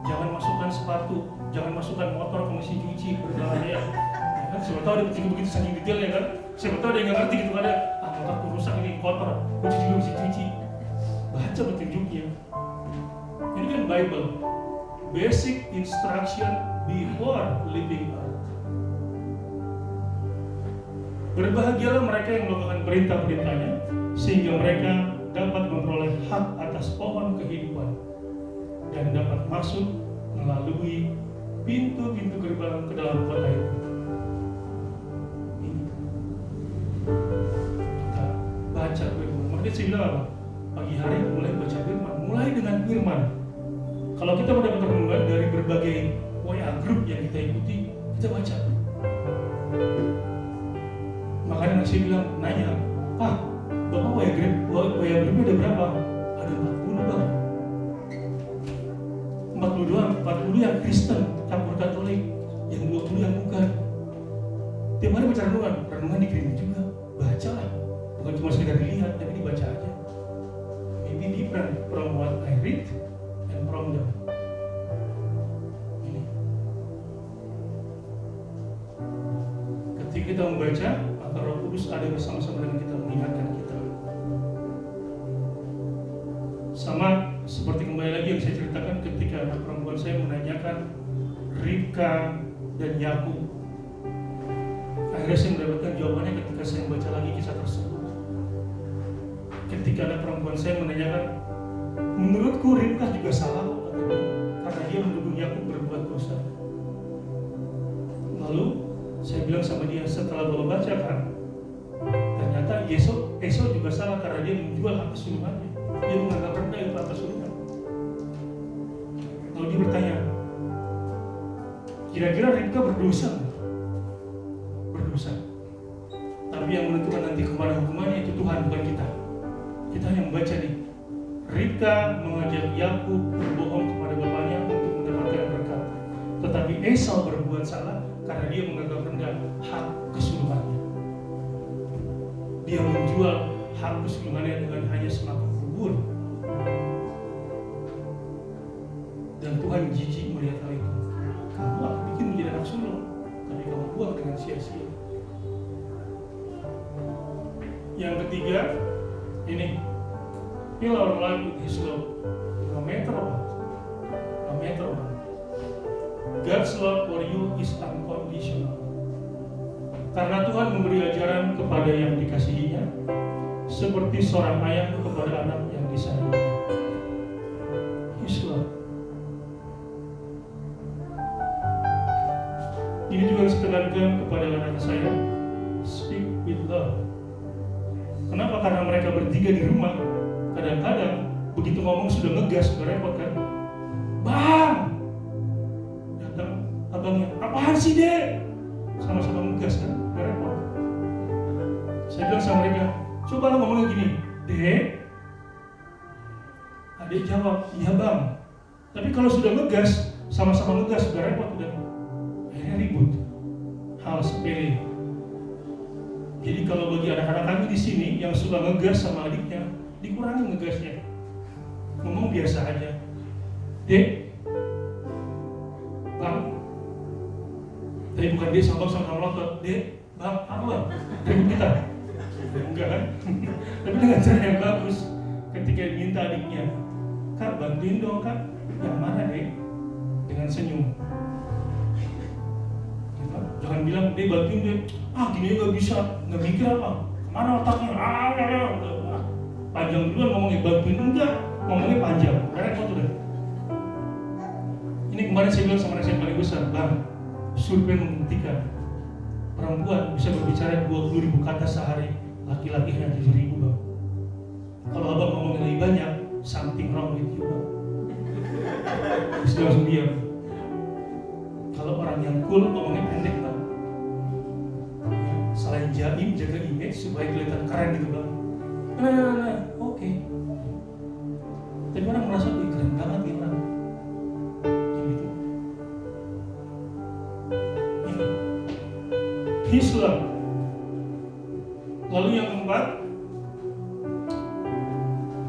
Jangan masukkan sepatu, jangan masukkan motor ke mesin cuci berbahaya. Kan siapa tahu ada petunjuk begitu saking detailnya kan? Siapa tahu ada yang nggak ngerti gitu kan ada, motorku rusak ini kotor, cuci dulu mesin cuci. Baca petunjuknya. Ini kan Bible, basic instruction before leaving earth. Berbahagialah mereka yang melakukan perintah-perintahnya, sehingga mereka dapat memperoleh hak atas pohon kehidupan dan dapat masuk melalui pintu-pintu gerbang ke dalam kota itu. saya bilang apa? Pagi hari mulai baca firman, mulai dengan firman. Kalau kita mendapat renungan dari berbagai WA group yang kita ikuti, kita baca. Makanya saya bilang, nanya, Pak, Bapak WA groupnya ada berapa? Ada 40 Bang. 40 yang Kristen, campur Katolik, yang 20 yang bukan. Tiap hari baca renungan dikirim juga, bacalah. Bukan cuma sekedar dilihat, tapi dibaca aja. Maybe different from what I read and from them. Ini. Ketika kita membaca, maka Roh Kudus ada bersama-sama dengan kita, mengingatkan kita. Sama seperti kembali lagi yang saya ceritakan ketika anak perempuan saya menanyakan Ribka dan Yakub. Akhirnya saya mendapatkan jawabannya ketika saya membaca lagi kisah tersebut. Ketika anak perempuan saya menanyakan, menurutku Ribka juga salah katanya, karena dia mendukung Yakub berbuat dosa. Lalu saya bilang sama dia, setelah Bapak bacakan, ternyata Esau juga salah karena dia menjual hak kesulungannya. Dia menganggap rendah itu hak kesulungan. Lalu dia bertanya, kira-kira Ribka berdosa nggak? Berdosa. Tapi yang menentukan nanti kemana hukumannya itu Tuhan, bukan kita. Kita hanya membaca nih. Ribka mengajak Yakub berbohong kepada bapaknya untuk mendapatkan berkat. Tetapi Esau berbuat salah karena dia menganggap rendah hak kesulungannya. Dia menjual hak kesulungannya dengan hanya semangkuk bubur. Dan Tuhan jijik melihat hal itu. Kamu aku bikin menjadi anak sulung, tapi kamu buang dengan sia-sia. Yang ketiga, ini fill our life with His love. No matter what. God's love for you is unconditional. Karena Tuhan memberi ajaran kepada yang dikasihinya, seperti seorang ayah kepada anak yang disayangi. His love. Ini juga setekankan kepada anak saya, speak with love. Kenapa? Karena mereka bertiga di rumah, kadang-kadang begitu ngomong sudah ngegas, sudah repot kan? Bang! Datang abangnya, apaan sih dek? Sama-sama ngegas kan, sudah repot. Saya bilang sama mereka, cobalah ngomongnya gini, dek. Adik jawab, iya bang. Tapi kalau sudah ngegas, sama-sama ngegas, sudah repot udah. Akhirnya ribut. Hal sepele. Jadi kalau bagi anak-anak kami di sini yang suka ngegas sama adiknya, dikurangi ngegasnya. Ngomong biasa aja. Dek, bang. Tapi bukan dia sama melotot. Dek, bang, apa bang? Ribut kita. Enggak kan? Tapi dengan cara yang bagus. Ketika diminta adiknya, Kak bantuin dong kak. Yang mana dek? Dengan senyum. Jangan bilang, dia bantuin dia, gini gak bisa, gak mikir apa, kemana otaknya, panjang duluan ngomongnya, bantuin enggak, ngomongnya panjang, repot udah. Ini kemarin saya bilang sama anak saya paling besar, bang, survei membuktikan perempuan bisa berbicara 20.000 kata sehari, laki-laki hanya 7.000 bang. Kalau abang ngomongnya lebih banyak, something wrong with you bang. Terus dia langsung diam. Kalau orang yang cool ngomongnya pendek bang. Selain jaim, jaga image supaya kelihatan keren gitu bang. Oke. Tapi orang merasa keren banget nih orang. Gitu. Ini His love. Lalu yang keempat,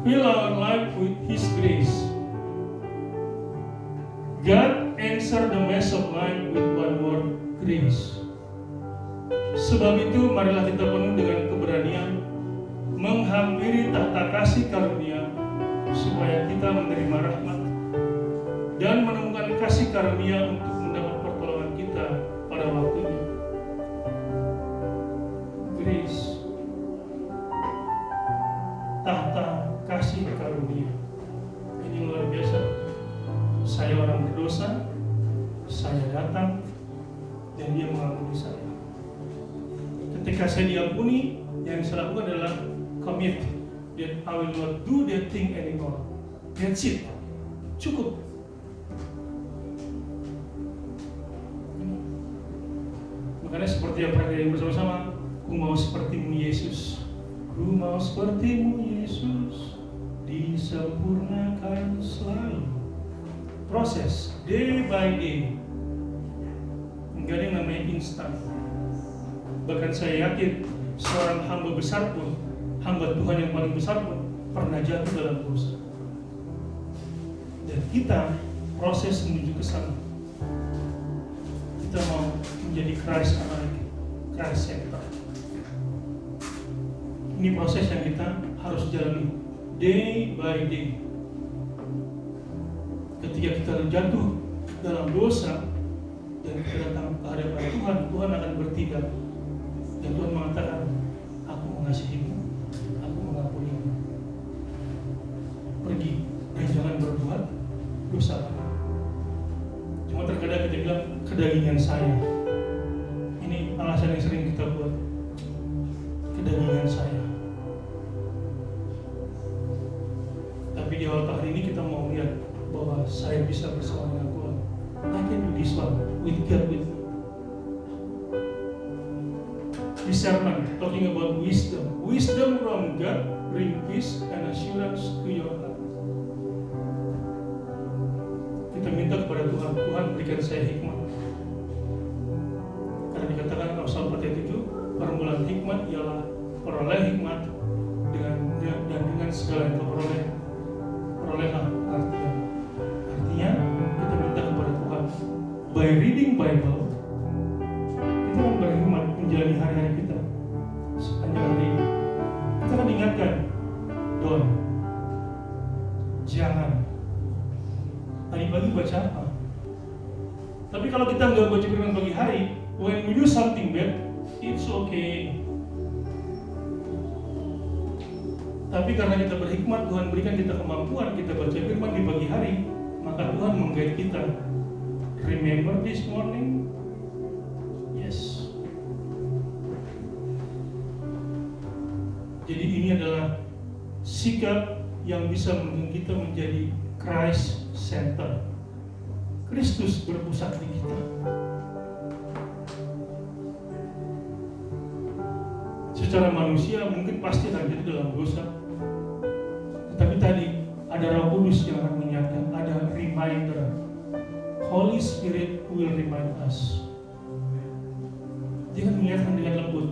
fill our life with His grace. God answer the mess of life with one word, grace. Sebab itu marilah kita penuh dengan keberanian menghampiri tahta kasih karunia supaya kita menerima rahmat dan menemukan kasih karunia untuk mendapat pertolongan kita pada waktunya. Grace, tahta kasih karunia. Ini luar biasa. Saya orang berdosa, saya datang dan dia mengampuni saya. Ketika saya diampuni, yang saya lakukan adalah commit, that I will not do that thing anymore. That's it. Cukup. Makanya seperti yang pernah kita bersama-sama, ku mau sepertimu Yesus. Ku mau sepertimu Yesus, disempurnakan selalu. Proses, day by day. Enggak ada yang namanya instan. Bahkan saya yakin seorang hamba besar pun, hamba Tuhan yang paling besar pun pernah jatuh dalam dosa. Dan kita proses menuju ke sana. Kita mau menjadi Christ-like, Christ-centered. Ini proses yang kita harus jalani day by day. Ketika kita jatuh dalam dosa dan kita datang ke hadapan Tuhan, Tuhan akan bertindak. Dan Tuhan mengatakan, aku mengasihimu, aku mengampunimu. Pergi dan jangan berbuat dosa lagi. Cuma terkadang kita bilang kedagingan saya. Ini alasan yang sering kita buat. Kedagingan saya. Tapi di awal tahun ini kita mau lihat bahwa saya bisa bersama dengan Tuhan. I can do this one with God with me. Discernment, talking about wisdom. Wisdom from God bring peace and assurance to your heart. Kita minta kepada Tuhan, Tuhan berikan saya hikmat. Karena dikatakan Amsal 4:7, permulaan hikmat ialah peroleh hikmat dengan segala yang perolehlah artinya kita minta kepada Tuhan by reading Bible kita akan berhikmat menjalani hari-hari kita sepanjang hari ini. Kita akan diingatkan, don't, jangan. Tadi pagi baca apa? Tapi kalau kita nggak baca firman pagi hari, when we do something bad, it's okay. Tapi karena kita berhikmat, Tuhan berikan kita kemampuan, kita baca firman di pagi hari, maka Tuhan meng-guide kita. Remember this morning? Yes. Jadi ini adalah sikap yang bisa membuat kita menjadi Christ Center. Kristus berpusat di kita. Secara manusia mungkin pasti akan jadi dalam dosa. Tetapi tadi ada Roh Kudus yang akan mengingatkan, ada reminder. Holy Spirit will remind us. Dia akan mengingatkan dengan lembut.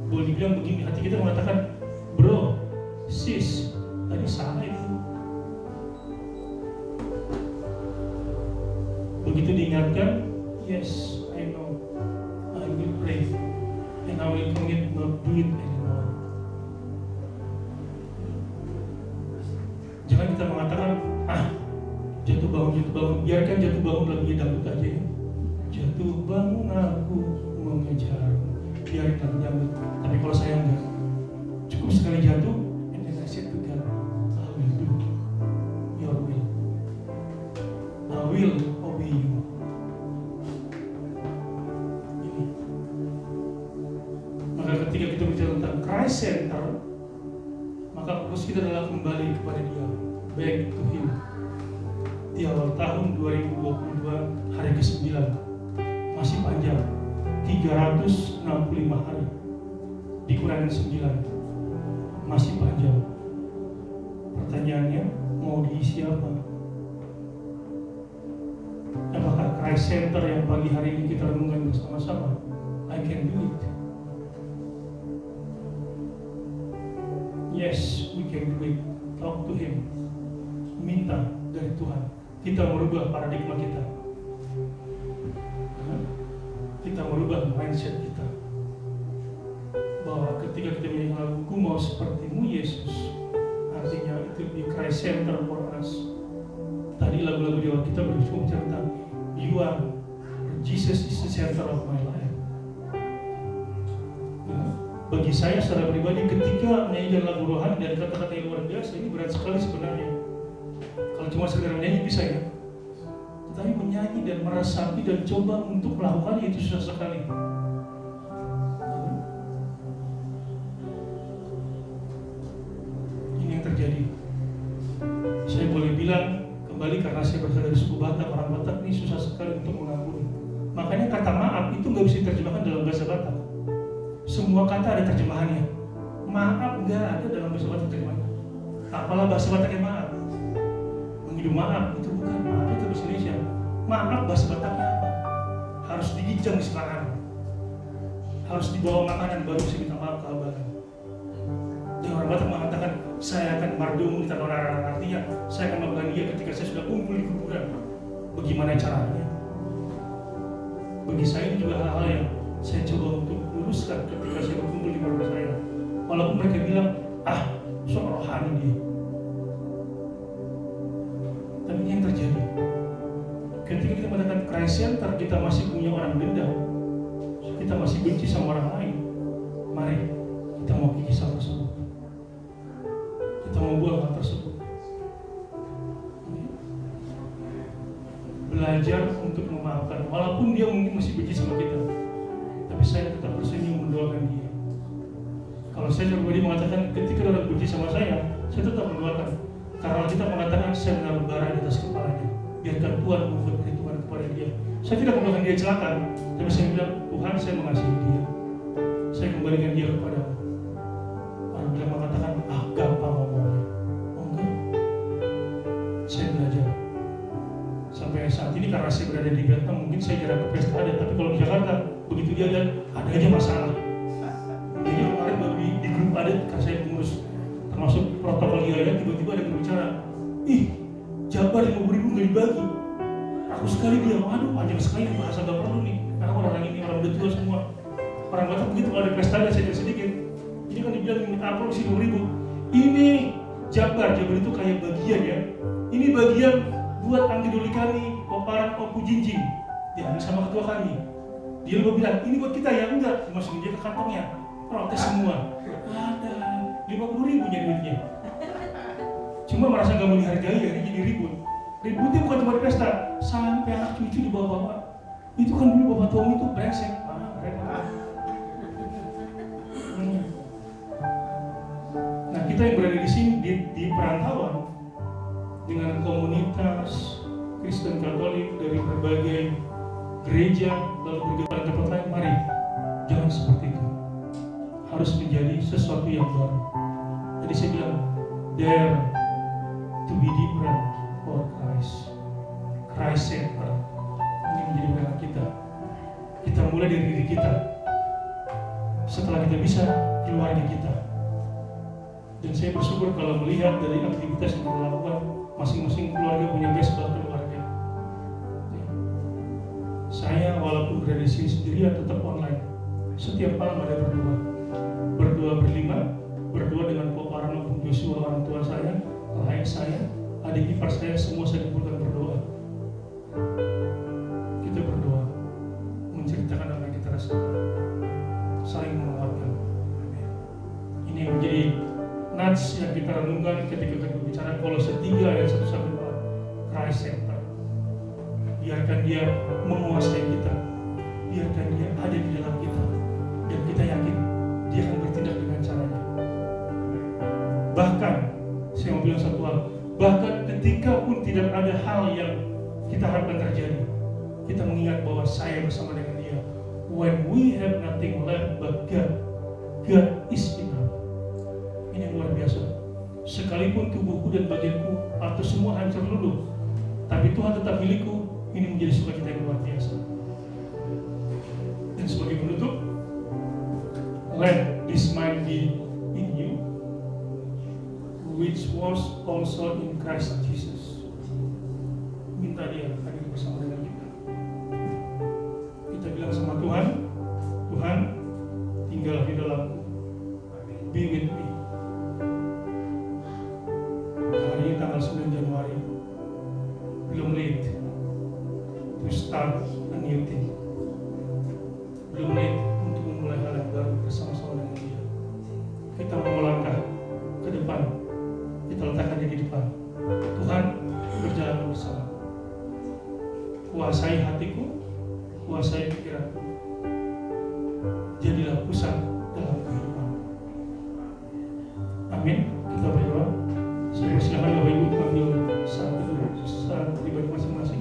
Boleh dibilang begini, hati kita mengatakan, bro, sis, tadi salah itu. Begitu diingatkan, yes, I know, I will pray, and I will commit not do it anymore. Jangan kita mengatakan, jatuh bangun, biarkan jatuh bangun lagi dangdut aja ya. Jatuh bangun aku mengejar, biarin lagu dangdut. Tapi kalau saya enggak, cukup sekali jatuh, and then I said to God, I will do your will. I will obey you. Ini. Maka ketika kita bicara tentang Christ Center, maka fokus kita adalah kembali kepada Dia, back to Him. Di awal tahun 2022, hari ke-9, masih panjang, 365 hari, dikurangi 9, masih panjang. Pertanyaannya, mau diisi apa? Apakah Christ Center yang pagi hari ini kita renungkan bersama-sama? I can do it. Yes, we can do it. Talk to Him. Minta dari Tuhan. Kita merubah paradigma kita. Kita merubah mindset kita. Bahwa ketika kita menyanyi lagu, ku mau sepertimu Yesus, artinya itu di Christ Center for us. Tadi lagu-lagu di awal kita berbicara tentang you are, Jesus is the center of my life. Bagi saya secara pribadi, ketika menyanyikan lagu rohani dan kata-kata yang luar biasa, ini berat sekali sebenarnya. Kalau cuma sekedar menyanyi bisa ya, tetapi menyanyi dan meresapi dan coba untuk melakukannya itu susah sekali. suku Batak, orang Batak ini susah sekali untuk mengampuni. Makanya kata maaf itu nggak bisa diterjemahkan dalam bahasa Batak. Semua kata ada terjemahannya. Maaf nggak ada dalam bahasa Batak terjemahannya. Apalah bahasa Batak yang maaf. Menghidup maaf itu bukan maaf, itu bahasa Indonesia. Maaf bahasa Bataknya apa? Harus digijang di sekarang. Harus dibawa makanan baru bisa minta maaf ke abang. Dan orang Batak mengatakan, saya akan mardomu di tanah orang, artinya saya akan melakukan dia ketika saya sudah kumpul di kuburan. Bagaimana caranya? Bagi saya ini juga hal-hal yang saya coba untuk luruskan ketika saya berkumpul di keluarga saya. Walaupun mereka bilang, sok rohani dia. Tapi ini yang terjadi. Ketika kita mengatakan Christ Center, kita masih punya orang dendam, kita masih benci sama orang lain. Mari kita mau kikis hal tersebut. Kita mau buang hal tersebut. Belajar untuk memaafkan, walaupun dia mungkin masih benci sama kita, tapi saya tetap bersenyum mendoakan dia. Kalau saya pribadi mengatakan ketika orang benci sama saya tetap mendoakan. Karena kita mengatakan saya menaruh bara di atas kepalanya, biarkan Tuhan membuat perhitungan kepada dia. Saya tidak mendoakan dia celaka, tapi saya bilang, Tuhan, saya mengasihi dia, saya kembalikan dia kepadamu. Orang bilang mengatakan, gampang ngomongnya. Oh enggak, saya belajar. Sampai saat ini karena saya berada di Vietnam, mungkin saya jarang ke pesta adat, tapi kalau di Jakarta, begitu dia ada aja masalah. Jadi kemarin baru di grup adat, karena saya pengurus termasuk protokol IAIA, tiba-tiba ada yang berbicara, Jabar 50.000 nggak dibagi. Aku sekali bilang, waduh panjang sekali bahasa gak perlu nih, karena orang ini orang udah tua semua. Orang Batak begitu kalau ada pesta adat sedikit. Jadi kan dibilang minta apa sih 50.000. Ini Jabar itu kayak bagian ya. Ini bagian buat Anggi Doli kami, Oparan Opu Jinjing. Ya sama ketua kami. Dia lupa bilang, ini buat kita ya, enggak. Dimasukin dia ke kantongnya. Protes semua. Ada 50.000 nya duitnya. Cuma merasa gak mau dihargai ya, jadi ribut. Ributnya bukan cuma di pesta, sampai anak cucu dibawa-bawa. Itu kan dulu bapak tuamu itu brengsek. Nah kita yang berada di sini di perantauan dengan komunitas Kristen Katolik dari berbagai gereja lalu berbagai tempat lain, mari jangan seperti itu. Harus menjadi sesuatu yang baru. Jadi saya bilang, dare to be different for Christ. Christ Center ini menjadi pegangan kita. Kita mulai dari diri kita. Setelah kita bisa, keluarga kita. Dan saya bersyukur kalau melihat dari aktivitas yang kita lakukan, masing-masing keluarga punya baseball keluarga. Saya walaupun berada di sini sendirian tetap online. Setiap malam ada berdoa berlima, berdoa dengan Bapak Arno Joshua, orang tua saya, ayah saya, adik ipar saya, semua saya kumpulkan berdoa. Kita berdoa, menceritakan apa yang kita rasakan, saling menguatkan. Ini yang menjadi nats yang kita renungkan ketika kita berbicara Kolose 3 ayat 1-4, Christ Center. Biarkan dia menguasai kita, biarkan dia ada di dalam kita, dan kita yakin dia akan bertindak dengan caranya. Bahkan, saya mau bilang satu hal, bahkan ketika pun tidak ada hal yang kita harapkan terjadi, kita mengingat bahwa saya bersama dengan dia. When we have nothing left but God is enough. Ini luar biasa. Sekalipun tubuhku dan badanku atau semua hancur luluh, tapi Tuhan tetap milikku. Ini menjadi sukacita yang luar biasa. Dan sebagai penutup, let this mind be in you, which was also in Christ Jesus. Minta dia hadir bersama dengan kita. Kita bilang sama Tuhan, Tuhan, tinggal di dalamku, be with me. Hari ini tanggal 9 Januari, belum late to start a new thing. Belum late untuk memulai hal yang baru bersama-sama dengan dia. Kita mau melangkah ke depan, kita letakkan dia di depan. Tuhan, berjalan bersama. Kuasai hatiku, kuasai pikiranku. Jadilah pusat dalam kehidupan. Amin. Kita berdoa. Saya persilakan Bapak Ibu mengambil saat pribadi masing-masing.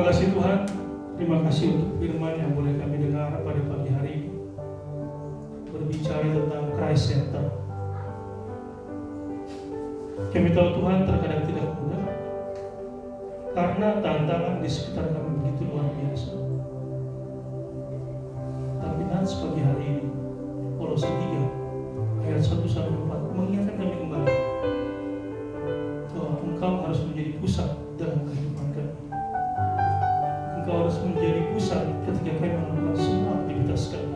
Terima kasih Tuhan, terima kasih untuk firman yang boleh kami dengar pada pagi hari ini. Berbicara tentang Christ Center. Kami tahu Tuhan terkadang tidak mudah, karena tantangan di sekitar kami begitu luar biasa. Tapi nanti pagi hari ini, Kolose 3 ayat 1-4 mengingatkan kami kembali bahwa Engkau harus menjadi pusat dalam kehidupan kami. Engkau harus menjadi pusat ketika kami melakukan semua aktivitas kami.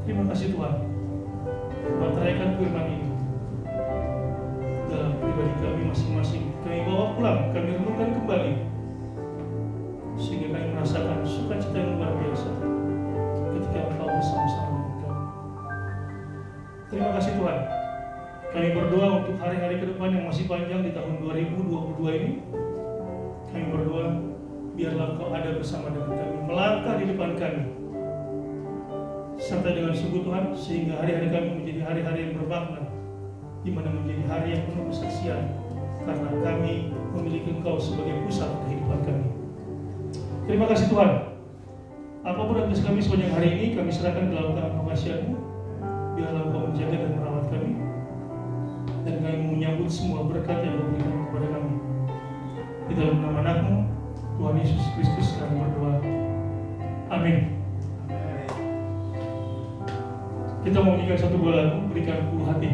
Terima kasih Tuhan, materaikan firman ini dalam pribadi kami masing-masing. Kami bawa pulang, kami renungkan kembali, sehingga kami merasakan sukacita yang luar biasa ketika Engkau bersama-sama dengan kami. Terima kasih Tuhan. Kami berdoa untuk hari-hari ke depan yang masih panjang di tahun 2022 ini. Kami berdoa, biarlah Engkau ada bersama dengan kami, melangkah di depan kami, serta dengan sungguh Tuhan, sehingga hari-hari kami menjadi hari-hari yang bermakna, di mana menjadi hari yang penuh kesaksian, karena kami memiliki Engkau sebagai pusat kehidupan kami. Terima kasih Tuhan. Apapun aktivitas kami sepanjang hari ini, kami serahkan ke dalam tangan pengasihan-Mu. Biarlah Engkau menjaga dan merawat kami, dan kami menyambut semua berkat yang Kau berikan kepada kami. Di dalam nama Anak-Mu, Tuhan Yesus Kristus, kami berdoa. Amin. Kita mau menyanyikan satu buah lagu, Berikan Ku Hati.